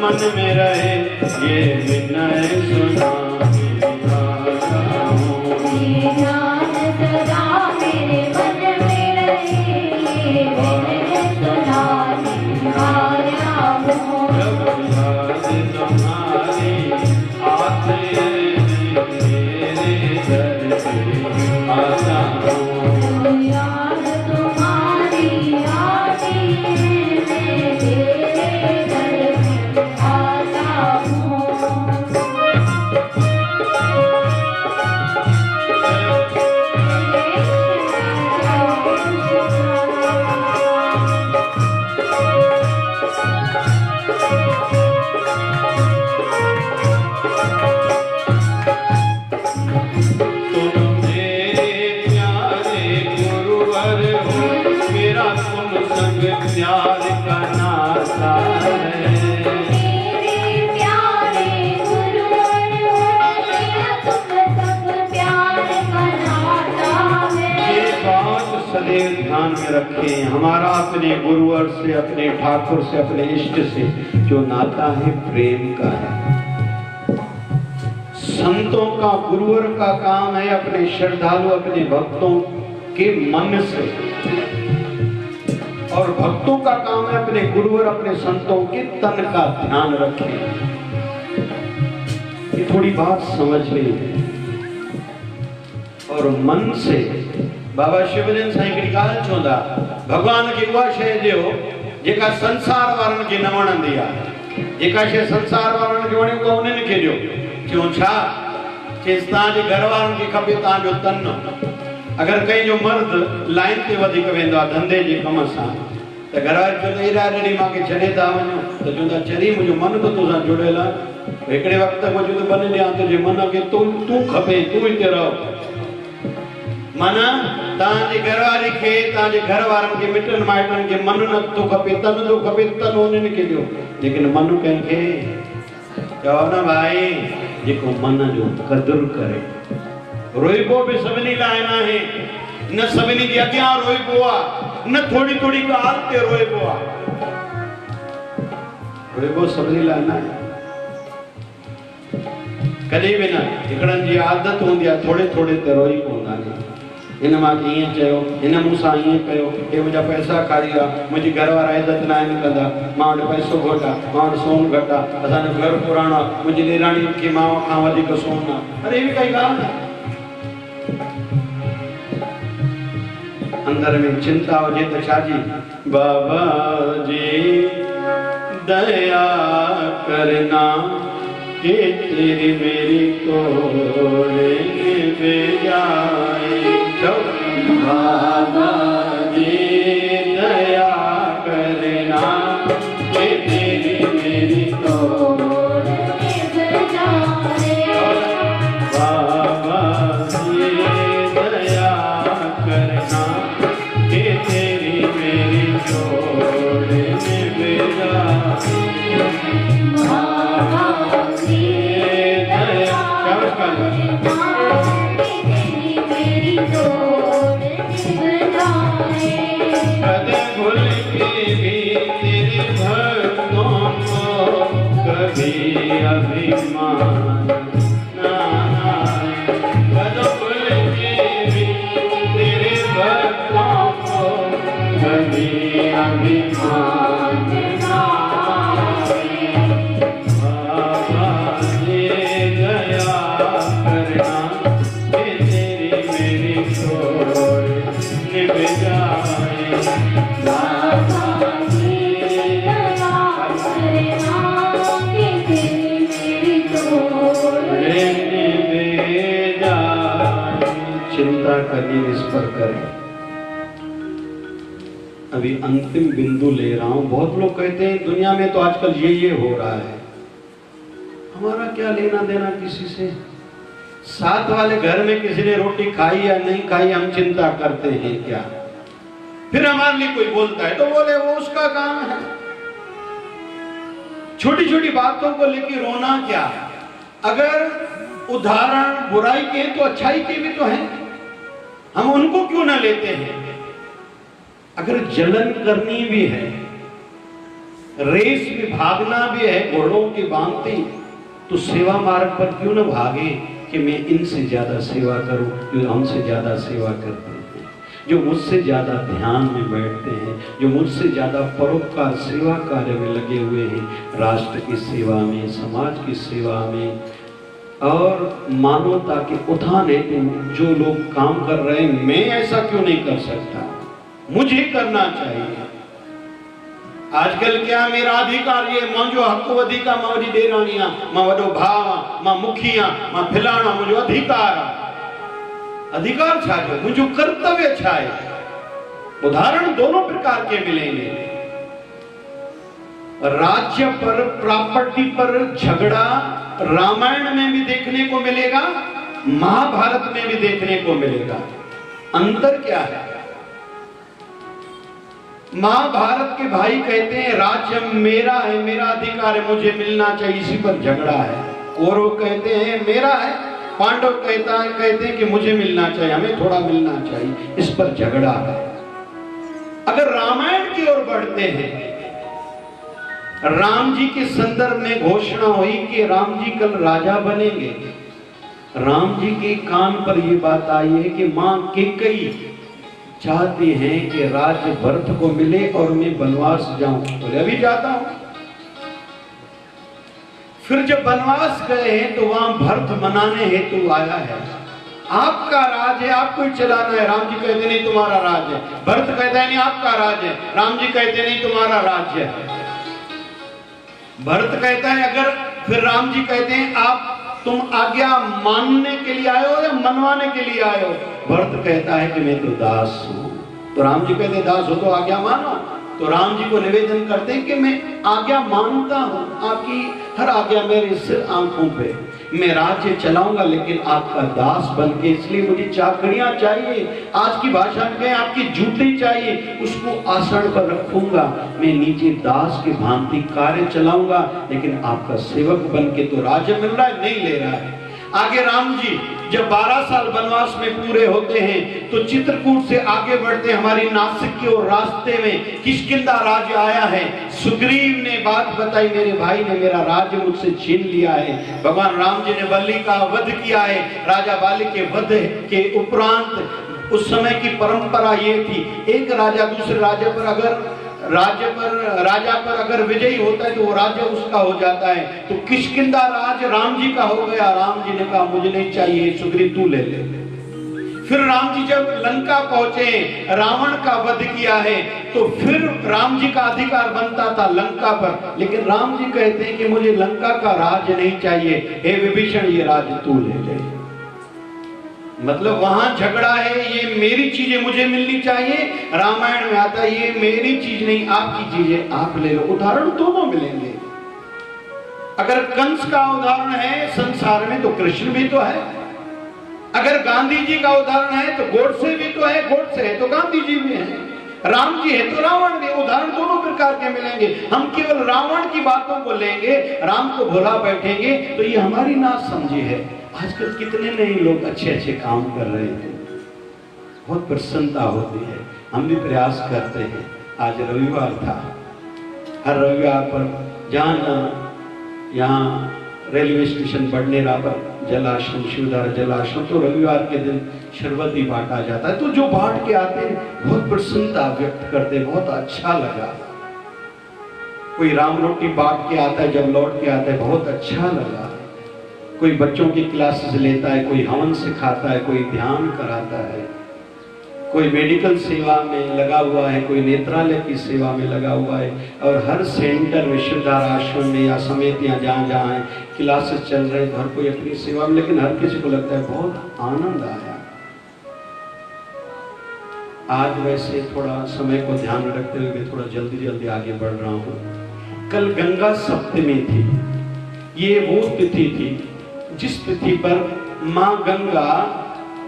मन में रहे ये विनय सुना मेरे मन में रहे ये विनय सुना आया हूँ। जब याद तुम्हारी आते मेरे दर से आता हूँ, याद तुम्हारी आती प्यार का नाता है। मेरे प्यारे गुरुवर मेरा तुम सब प्यार का नाता है। ये बात सदैव ध्यान में रखें, हमारा अपने गुरुवर से, अपने ठाकुर से, अपने इष्ट से जो नाता है प्रेम का है। संतों का, गुरुवर का काम है अपने श्रद्धालु, अपने भक्तों के मन से, और भक्तों का काम है अपने गुरुवर, अपने संतों के तन का ध्यान रखें। ये थोड़ी बात समझ लीजिए। और मन से बाबा शिवजन साईं हिकिड़ी ॻाल्हि चवंदा, भगवान खे उहा शइ ॾियो जेका संसार वारनि खे न वणंदी आहे, जेका शइ संसार वारनि खे वणे उहा उन्हनि खे ॾियो। क्यों छा? चेसि तव्हांजे घर वारनि खे खपे तव्हांजो तन। अगर कहीं जो मर्द लाइन ते वधिक वेंदो आहे धंधे जे कम सां, त घर वारे चवंदा एॾा ॾेढी मूंखे छॾे था वञो, त चवंदा चरी मुंहिंजो मन बि तोसां जुड़ियल आहे। हिकिड़े वक़्त खां चवंदो बन ॾियां तुंहिंजे मन खे, तूं खपे, तूं हिते रहो। माना ताजे घरवारी खे ताजे घर वारन के मिटन माइटन के मन न तो खपे तन तो खपे तन उन्हनि के ॾियो लेकिन मन कंहिंखे चओ न भाई जेको मन जो कदुर करे रोइबो बि सभिनी लाइ न आहे न सभिनी जे अॻियां रोइबो आहे न थोड़ी थोड़ी ॻाल्हि ते रोइबो आहे रोइबो सभिनी लाइ न आहे कॾहिं बि न हिकिड़नि जी आदत हूंदी आहे थोड़े थोड़े ते रोई पवंदा आहिनि हिन मां ईअं चयो हिन मूंसां ईअं कयो हे मुंहिंजा पैसा खाई विया मुंहिंजी घर वारा इज़त न आहिनि कंदा मां वटि पैसो घटि आहे मां वटि सोन घटि आहे असांजो घर पुराणो आहे मुंहिंजी ॾेराणी खे माउ खां वधीक सोन आहे अरे बि काई ॻाल्हि न अंदर में चिंता हुजे त छाजी बाबा जी दया करना कि तेरी मेरी तोड़े में जाए बाबा जी दया करना कि तेरी मेरी तोड़े में जाए बाबा जी दया करना कि तेरी मेरी तोड़े में जाए अभिमान भूल के भी तेरे भक्तों को कभी अभिमान बाबा ये दया करना कि तेरी मेरी छोड़ निभ जाए बाबा चिंता करिए इस पर करें। अभी अंतिम बिंदु ले रहा हूं। बहुत लोग कहते हैं दुनिया में तो आजकल ये हो रहा है, हमारा क्या लेना देना किसी से। साथ वाले घर में किसी ने रोटी खाई या नहीं खाई हम चिंता करते हैं क्या। फिर हमारे लिए कोई बोलता है तो बोले वो उसका काम है। छोटी छोटी बातों को लेकर रोना क्या। अगर उदाहरण बुराई के तो अच्छाई के भी तो हैं, हम उनको क्यों ना लेते हैं। अगर जलन करनी भी है, रेस में भागना भी है घोड़ों की बांधती, तो सेवा मार्ग पर क्यों ना भागे कि मैं इनसे ज्यादा सेवा करूं जो हमसे ज्यादा सेवा करते हैं, जो मुझसे ज्यादा ध्यान में बैठते हैं, जो मुझसे ज्यादा परोपकार सेवा कार्य में लगे हुए हैं, राष्ट्र की सेवा में, समाज की सेवा में और मानवता के उत्थान हेतु जो लोग काम कर रहे हैं, मैं ऐसा क्यों नहीं कर सकता, मुझे करना चाहिए। आजकल क्या मेरा अधिकार ये मुझो हक वधिका मां वडी ॾेराणिया मां वडो भाव मां मुखिया मां फिलाणा मुझो अधिकार अधिकार छा जो मुझो कर्तव्य छा है। उदाहरण दोनों प्रकार के मिलेंगे। राज्य पर प्रॉपर्टी पर झगड़ा रामायण में भी देखने को मिलेगा, महाभारत में भी देखने को मिलेगा। अंतर क्या है। महाभारत के भाई कहते हैं राज्य मेरा है, मेरा अधिकार है, मुझे मिलना चाहिए, इसी पर झगड़ा है। और वो कहते हैं मेरा है, पांडव कहते हैं कि मुझे मिलना चाहिए, हमें थोड़ा मिलना चाहिए, इस पर झगड़ा है। अगर रामायण की ओर बढ़ते हैं, राम जी के संदर्भ में घोषणा हुई कि राम जी कल राजा बनेंगे। राम जी के कान पर यह बात आई है कि मां कैकेयी चाहती हैं कि राज्य भरत को मिले और मैं वनवास जाऊं, तो अभी जाता हूं। फिर जब वनवास गए हैं तो वहां भरत मनाने हेतु आया है। आपका राज है, आपको ही चलाना है। राम जी कहते नहीं तुम्हारा राज है। भरत कहता है नहीं आपका राज है। राम जी कहते नहीं तुम्हारा राज्य है। भरत कहता है अगर, फिर राम जी कहते हैं आप तुम आज्ञा मानने के लिए आए हो या मनवाने के लिए आए हो। भरत कहता है कि मैं तो दास हूं। तो राम जी कहते दास हो तो आज्ञा मानो। तो राम जी को निवेदन करते हैं कि मैं आज्ञा मानता हूं, आपकी हर आज्ञा मेरे सिर आंखों पे, मैं राज्य चलाऊंगा लेकिन आपका दास बन के, इसलिए मुझे चाकरियां चाहिए, आज की भाषा में आपकी जूते चाहिए, उसको आसन पर रखूंगा, मैं नीचे दास की भांति कार्य चलाऊंगा, लेकिन आपका सेवक बन के तो राज्य मिल रहा है, नहीं ले रहा है। आगे राम जी जब 12 साल वनवास में पूरे होते हैं तो चित्रकूट से आगे बढ़ते हमारी नासिक की ओर रास्ते में किष्किंधा राज्य आया है। सुग्रीव ने बात बताई, मेरे भाई ने मेरा राज्य मुझसे छीन लिया है। भगवान राम जी ने बलि का वध किया है। राजा बाली के वध के उपरांत उस समय की परंपरा ये थी, एक राजा दूसरे राजा पर अगर विजयी होता है तो वो राज्य उसका हो जाता है। तो किष्किंधा राज राम जी का हो गया। राम जी ने कहा मुझे नहीं चाहिए, सुग्रीव तू ले ले। फिर राम जी जब लंका पहुंचे, रावण का वध किया है, तो फिर राम जी का अधिकार बनता था लंका पर, लेकिन राम जी कहते हैं कि मुझे लंका का राज नहीं चाहिए, हे विभीषण ये राज तू ले ले। मतलब वहां झगड़ा है, ये मेरी चीजें मुझे मिलनी चाहिए। रामायण में आता है ये मेरी चीज नहीं आपकी चीजें आप ले लो। उदाहरण दोनों मिलेंगे। अगर कंस का उदाहरण है संसार में तो कृष्ण भी तो है, अगर गांधी जी का उदाहरण है तो गोडसे भी तो है, गोडसे है तो गांधी जी भी है, राम जी है तो रावण भी। उदाहरण दोनों प्रकार के मिलेंगे। हम केवल रावण की बातों को लेंगे, राम को भुला बैठेंगे तो ये हमारी नासमझी है। आजकल कितने नए लोग अच्छे अच्छे काम कर रहे हैं, बहुत प्रसन्नता होती है। हम भी प्रयास करते हैं। आज रविवार था, हर रविवार पर जहाँ यहाँ रेलवे स्टेशन बडनेरा पर जलाश्रम, शिवधारा जलाश्रम, तो रविवार के दिन शरबत भी बांटा जाता है। तो जो बांट के आते हैं बहुत प्रसन्नता व्यक्त करते हैं, बहुत अच्छा लगा। कोई राम रोटी बांट के आता है, जब लौट के आता है बहुत अच्छा लगा। कोई बच्चों की क्लासेस लेता है, कोई हवन सिखाता है, कोई ध्यान कराता है, कोई मेडिकल सेवा में लगा हुआ है, कोई नेत्रालय की सेवा में लगा हुआ है। और हर सेंटर में, शिवधारा आश्रम में या समितियां जहाँ जहाँ क्लासेस चल रहे हैं, हर कोई अपनी सेवा में, लेकिन हर किसी को लगता है बहुत आनंद आया। आज वैसे थोड़ा समय को ध्यान में रखते हुए थोड़ा जल्दी जल्दी आगे बढ़ रहा हूँ। कल गंगा सप्तमी थी। ये वो तिथि थी जिस तिथि पर माँ गंगा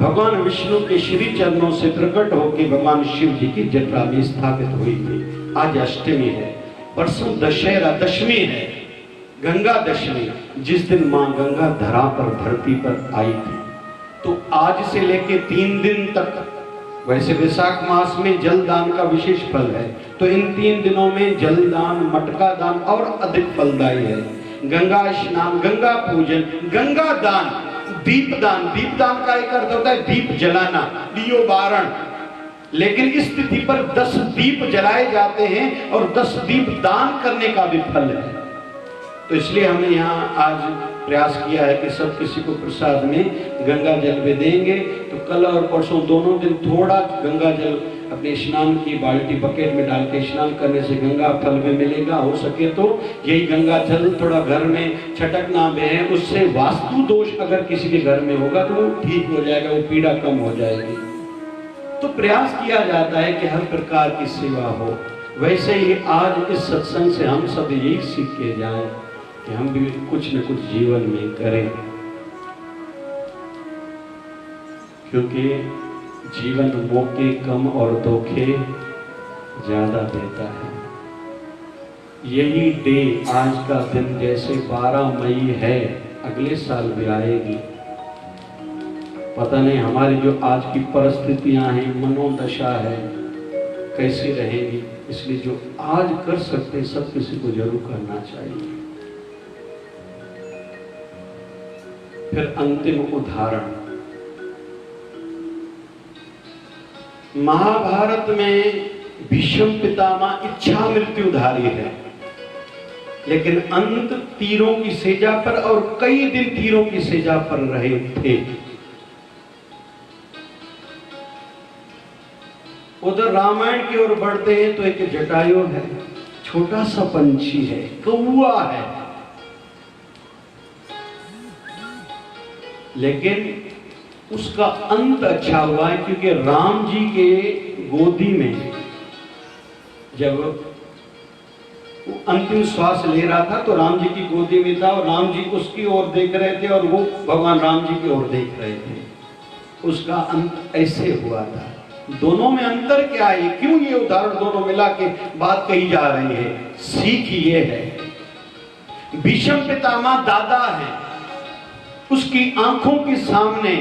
भगवान विष्णु के श्री चरणों से प्रकट होकर भगवान शिव जी की जटा में स्थापित हुई थी। आज अष्टमी है, परसों दशहरा दशमी है, गंगा दशमी, जिस दिन माँ गंगा धरा पर धरती पर आई थी। तो आज से लेके 3 दिन तक, वैसे वैशाख मास में जलदान का विशेष फल है, तो इन 3 दिनों में जलदान, मटका दान और अधिक फलदायी है। गंगा स्नान, गंगा पूजन, गंगा दान, दीपदान। दीपदान का एक अर्थ होता है दीप जलाना, दियो बारण। लेकिन इस तिथि पर 10 दीप जलाए जाते हैं और 10 दीप दान करने का भी फल है। तो इसलिए हमने यहाँ आज प्रयास किया है कि सब किसी को प्रसाद में गंगा जल भी देंगे। तो कल और परसों दोनों दिन थोड़ा गंगा जल अपने स्नान की बाल्टी बकेट में डाल के स्नान करने से गंगा फल में मिलेगा। हो सके तो यही गंगा जल थोड़ा घर में छटकना बहे, उससे वास्तु दोष अगर किसी के घर में होगा तो वो ठीक हो जाएगा, वो पीड़ा कम हो जाएगी। तो प्रयास किया जाता है कि हर प्रकार की सेवा हो। वैसे ही आज इस सत्संग से हम सब यही सीख के जाएं कि हम भी कुछ न कुछ जीवन में करें, क्योंकि जीवन मौके कम और धोखे ज्यादा देता है। यही डे, आज का दिन जैसे 12 मई है, अगले साल भी आएगी। पता नहीं हमारी जो आज की परिस्थितियां हैं, मनोदशा है, कैसी रहेगी। इसलिए जो आज कर सकते सब किसी को जरूर करना चाहिए। फिर अंतिम उदाहरण, महाभारत में भीष्म पितामह इच्छा मृत्युधारी है, लेकिन अंत तीरों की सेजा पर और कई दिन तीरों की सेजा पर रहे थे। उधर रामायण की ओर बढ़ते हैं तो एक जटायु है, छोटा सा पंछी है, कौवा है, लेकिन उसका अंत अच्छा हुआ है, क्योंकि राम जी के गोदी में जब वो अंतिम श्वास ले रहा था तो राम जी की गोदी में था और राम जी उसकी ओर देख रहे थे और वो भगवान राम जी की ओर देख रहे थे। उसका अंत ऐसे हुआ था। दोनों में अंतर क्या है, क्यों ये उदाहरण दोनों मिला के बात कही जा रही है? सीख ये है, भीष्म पितामह दादा है, उसकी आंखों के सामने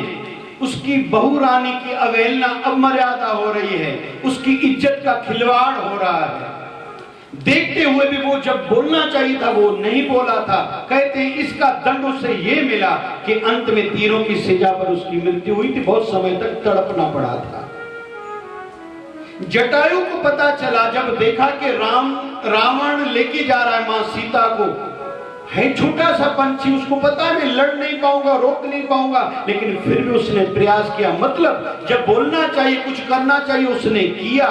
उसकी बहू रानी की अवहेलना अब मर्यादा हो रही है, उसकी इज्जत का खिलवाड़ हो रहा है। देखते हुए भी वो जब बोलना चाहिए था वो नहीं बोला था। कहते हैं इसका दंड उससे ये मिला कि अंत में तीरों की सजा पर उसकी मृत्यु हुई थी। बहुत समय तक तड़पना पड़ा था। जटायु को पता चला जब देखा कि रावण लेके जा रहा है मां सीता को, है छोटा सा पंछी, उसको पता है मैं लड़ नहीं पाऊंगा, रोक नहीं पाऊंगा, लेकिन फिर भी उसने प्रयास किया। मतलब जब बोलना चाहिए, कुछ करना चाहिए, उसने किया।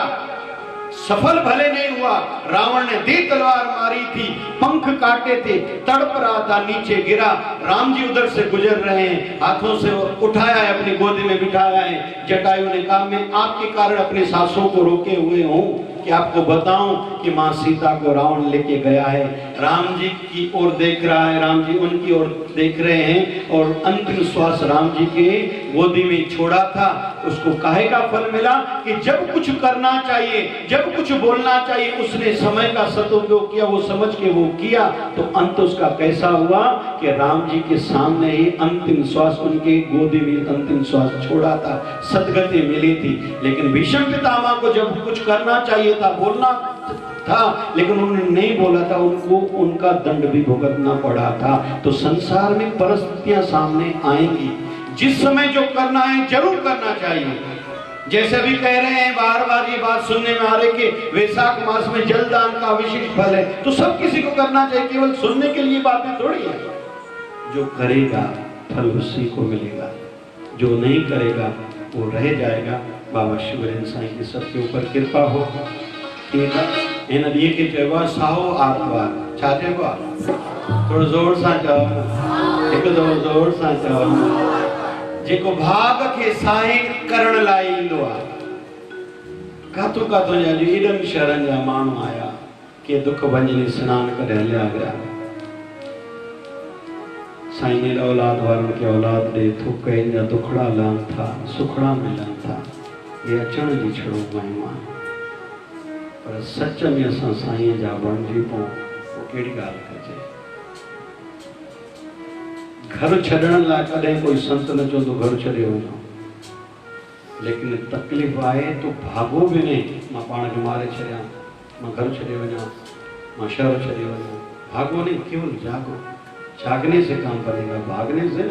सफल भले नहीं हुआ। रावण ने दे तलवार मारी थी, पंख काटे थे, तड़प रहा था, नीचे गिरा। राम जी उधर से गुजर रहे हैं, हाथों से उठाया है, अपनी गोदी में बिठाया है। जटायु ने कहा मैं आपके कारण अपने सासों को रोके हुए हूं कि आपको बताऊं कि मां सीता को रावण लेके गया है। राम जी की ओर देख रहा है, राम जी उनकी ओर देख रहे हैं और अंतिम श्वास राम जी के गोदी में छोड़ा था। उसको काहे का फल मिला कि जब कुछ करना चाहिए, जब कुछ बोलना चाहिए, उसने समय का सदुपयोग किया, वो समझ के वो किया। तो अंत उसका कैसा हुआ कि राम जी के सामने ही अंतिम श्वास, उनके गोदी में अंतिम श्वास छोड़ा था, सदगति मिली थी। लेकिन भीष्म पितामह को जब कुछ करना चाहिए था, बोलना था, लेकिन उन्होंने नहीं बोला था, उनको उनका दंड भी भुगतना पड़ा था। तो संसार में परिस्थितियां सामने आएंगी, जिस समय जो करना है जरूर करना चाहिए। जैसे भी कह रहे हैं, बार बार ये बात सुनने में आ रही कि वैशाख मास में जलदान का विशेष फल है, तो सब किसी को करना चाहिए, केवल सुनने के लिए बातें थोड़ी है। जो करेगा फल उसी को मिलेगा, जो नहीं करेगा वो रह जाएगा। बाबा शिवरेन साईं की सबके ऊपर कृपा हो। ठीक है, इन ये के चेवा साहो आत्मार छाते को थोड़ा जोर सा जाओ, एक दो जोर सा जाओ। जेको भाग के साईं करण लाई ईंदो आहे, काथो काथो जा जो एडन शरण जा माण्हू आया के दुख भंजनी स्नान करे हलिया गया। साईं ने औलाद वारनि खे औलाद ॾे, थो कहिनि जा दुखड़ा लहनि था, सुखड़ा मिलनि था। ये अचण जी छड़ो महिमा, पर सच में असां साईं जा बणिजी पऊं पोइ कहिड़ी ॻाल्हि कजे। घर छॾण लाइ कॾहिं कोई संत न चवंदो घर छॾे वञो, लेकिन तकलीफ़ आहे तो भागो भी नहीं, मां पाण खे मारे छॾियां, मां घर छॾे वञा, मां शहर छॾे वञा। भागो नहीं, केवल जागो। जागने से काम बनेगा, भागने से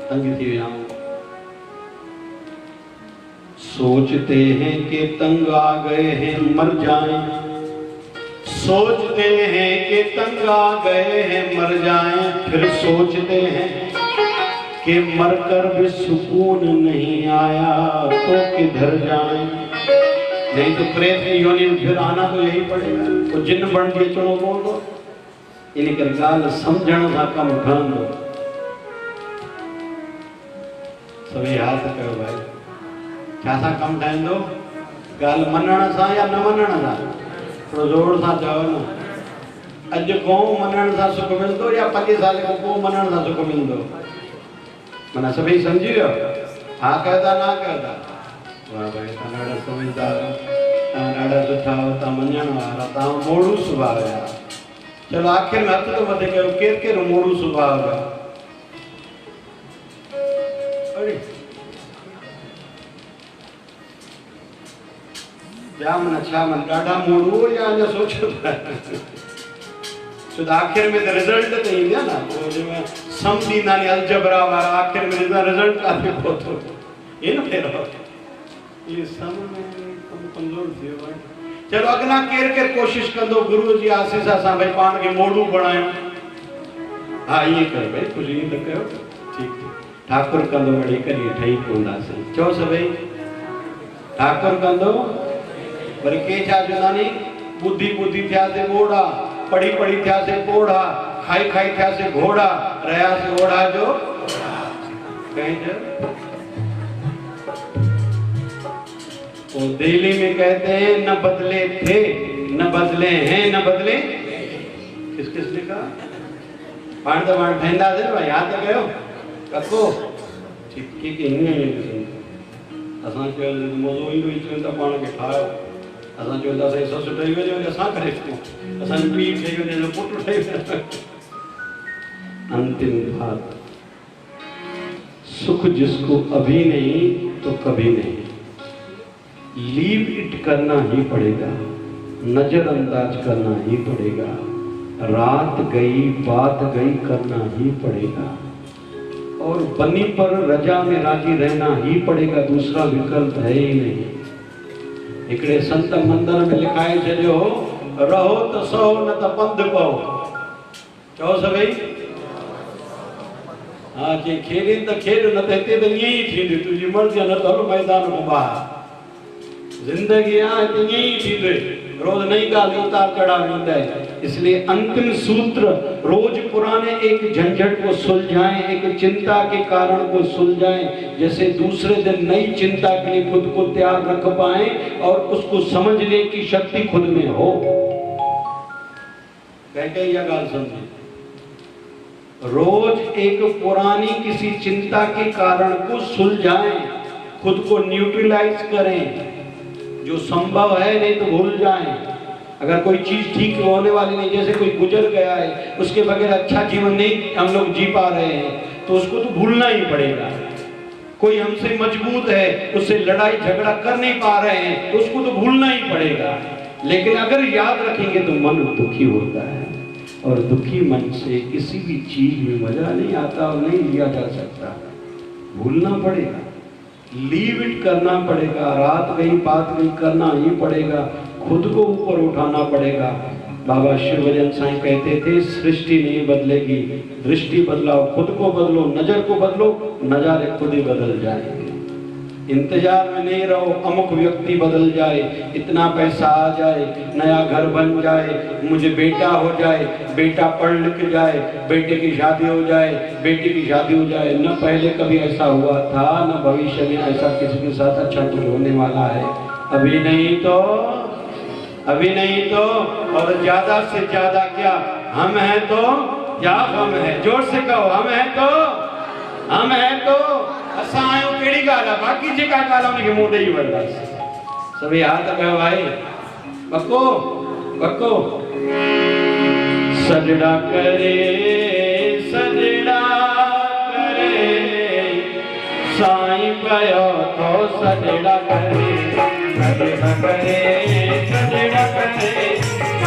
तंग थी जाऊं। सोचते हैं कि तंग आ गए हैं मर जाएं, सोचते हैं कि तंग आ गए हैं मर जाएं, फिर सोचते हैं कि मरकर भी सुकून नहीं आया तो किधर जाएं। नहीं तो प्रेत की योनि में फिर आना तो यही पड़ेगा, तो जिन बन के चुनो बोलो। इन कर गाल समझण सा कम खणंदो। सभी हाथ कयो भाई, छा सा कम ठाहींदो? गाल मञण सां या न मञण सां? थोड़ो जोर सां चओ न। अॼु को मञण सां सुख मिलंदो या 5 साल खां पोइ मञण सां सुख मिलंदो? माना सभई समझी वियो? हा कहता ना कहता? वाह भाई, तव्हां ॾाढा समझदार, तव्हां ॾाढा सुठा, तव्हां मञण वारा, तव्हां मोड़ू सुभाउ जा। चलो आखिर में हथ तो मथे कयो, केर केर मोड़ू सुभाउ जा? मन छा मन ॾाढा मोड़ू या अञा सोचो था? छो त आखिर में तो रिजल्ट तो ईंदा न, वो जंहिंमें सम ॾींदा नी अलजबरा वारा, आखिर में रिजल्ट काथे पहुतो? ये न फेरो ये सम में कम कमजोर थी वियो भाई। चलो अगला केर केर कोशिश कंदो गुरु जी आसीस सां भाई पाण खे मोड़ू बणायूं। हाँ ये कर भाई, कुछ ईअं त कयो, ठीक ठाकुर कंदो वड़ी कॾहिं ठही पवंदासीं। चओ सभई ठाकुर कंदो वरी के छा चवंदा नी, बुद्धि बुद्धि थियासीं ॿोड़ा, पढ़ी पढ़ी थियासीं पोड़ा, खाई खाई थियासीं घोड़ा, रहियासीं ओड़ा जो कहीं। तो दिल्ली में कहते हैं न बदले थे न बदले हैं न बदले, किस किस लिखा? पाण तो पाण ठहंदा से भाई याद कयो कको ठीक ठीक इन असां चयो मज़ो ईंदो ई चवनि था पाण खे ठाहियो असां चवंदा असांजी ससु ठही वञे असां करे सघूं असांजी पीउ ठही वञे पुटु ठही वञे। अंतिम बात, सुख जिसको अभी नहीं तो कभी नहीं, लीव इट करना ही पड़ेगा, नजरअंदाज करना ही पड़ेगा, रात गई बात गई करना ही पड़ेगा और बनी पर रजा में राजी रहना ही पड़ेगा, दूसरा विकल्प है ही नहीं। हिकिड़े संत मंदिर में लिखाए छॾियो रहो त सहो न त पंधु पओ। चओ सभई हाँ जे खेॾे त खेॾ न त हिते त ईअं ई थींदी तुंहिंजी मर्ज़ी न त हल मैदान में ॿाहिरि ज़िंदगी आहे हिते ईअं ई थींदे रोज़ नई ॻाल्हि उतार चढ़ाव ईंदा है। इसलिए अंतिम सूत्र, रोज पुराने एक झंझट को सुलझाएं, एक चिंता के कारण को सुलझाएं, जैसे दूसरे दिन नई चिंता के लिए खुद को तैयार रख पाएं और उसको समझने की शक्ति खुद में हो। कह यह गाल समझे, रोज एक पुरानी किसी चिंता के कारण को सुलझाएं, खुद को न्यूट्रलाइज करें, जो संभव है नहीं तो भूल जाएं। अगर कोई चीज ठीक होने वाली नहीं, जैसे कोई गुजर गया है उसके बगैर अच्छा जीवन नहीं हम लोग जी पा रहे हैं तो उसको तो भूलना ही पड़ेगा। कोई हमसे मजबूत है उससे लड़ाई झगड़ा कर नहीं पा रहे हैं तो उसको तो भूलना ही पड़ेगा। लेकिन अगर याद रखेंगे तो मन दुखी होता है और दुखी मन से किसी भी चीज में मजा नहीं आता और नहीं लिया जा सकता। भूलना पड़ेगा, लीव इट करना पड़ेगा, रात गई बात गई करना ही पड़ेगा, खुद को ऊपर उठाना पड़ेगा। बाबा शिवभजन साईं कहते थे सृष्टि नहीं बदलेगी, दृष्टि बदलाओ, खुद को बदलो, नजर को बदलो, नजारे खुद ही बदल जाएंगे। इंतजार में नहीं रहो अमुक व्यक्ति बदल जाए, इतना पैसा आ जाए, नया घर बन जाए, मुझे बेटा हो जाए, बेटा पढ़ लिख जाए, बेटे की शादी हो जाए, बेटी की शादी हो जाए। न पहले कभी ऐसा हुआ था न भविष्य में ऐसा किसी के साथ अच्छा कुछ होने वाला है। अभी नहीं तो और ज्यादा से ज्यादा क्या हम हैं तो क्या हम है, जोर से कहो हम हैं तो असां आहियूं कहिड़ी ॻाल्हि आहे, बाक़ी जेका ॻाल्हि आहे उनखे मुंहुं ॾेई वठंदासीं। सभई हाथ कयो भाई पक्को सजड़ा करे साईं कयो तो सजड़ा करे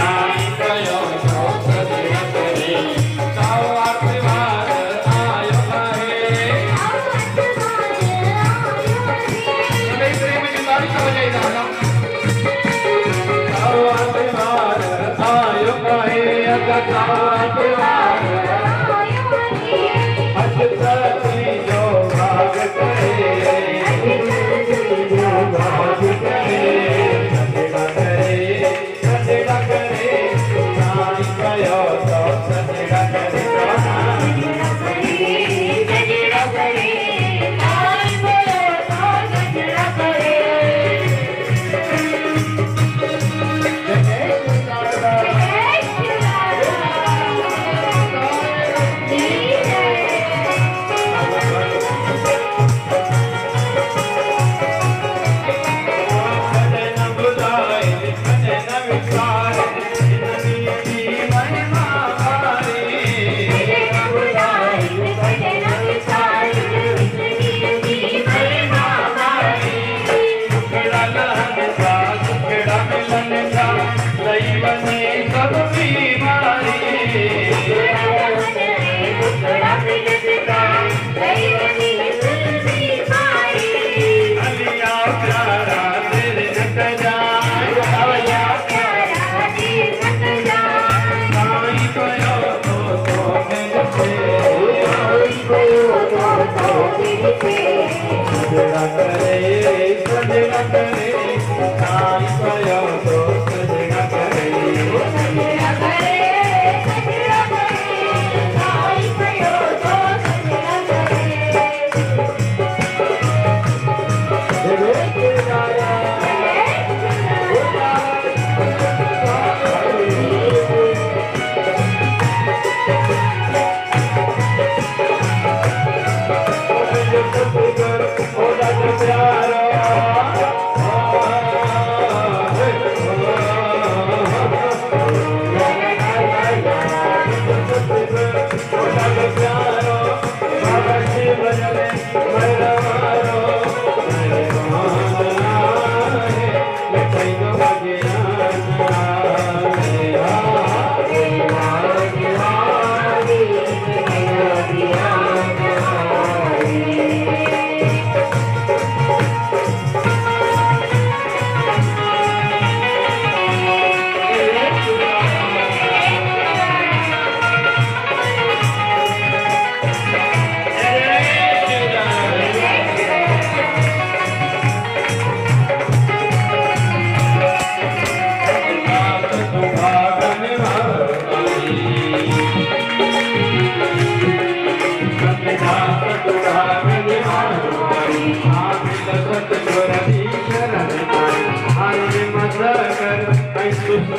साईं कयो तो सजड़ा करे साओ आत्मार आयो आहे सभई प्रेम की तारीफ बजाई दादा साओ आत्मार आयो आहे अगर साओ आत्मार अजतरी जो भाग करे सजड़ा करे साईं कयो तो सजड़ा करे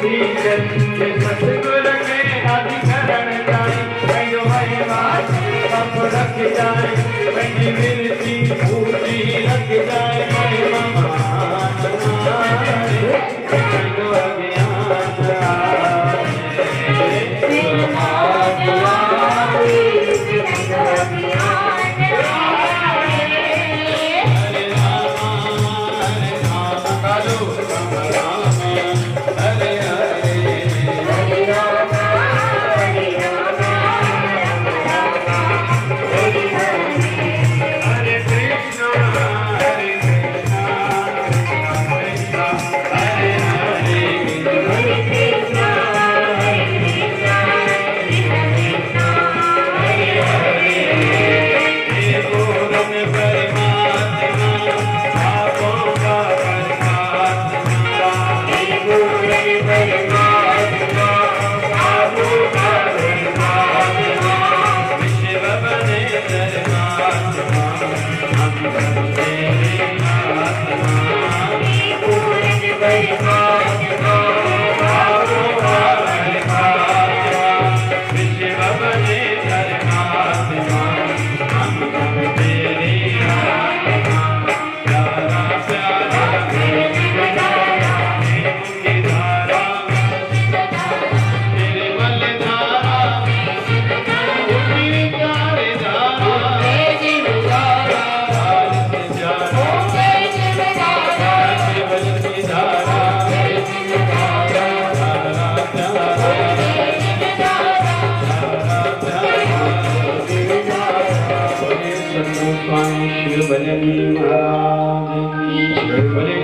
सीकर के सतगुर के अधिकरण जाए कयो महिमा सब रख जाए कहीं विरती पूजी रख जाए महिमा स्वामी शिव भजन महाराज की जय।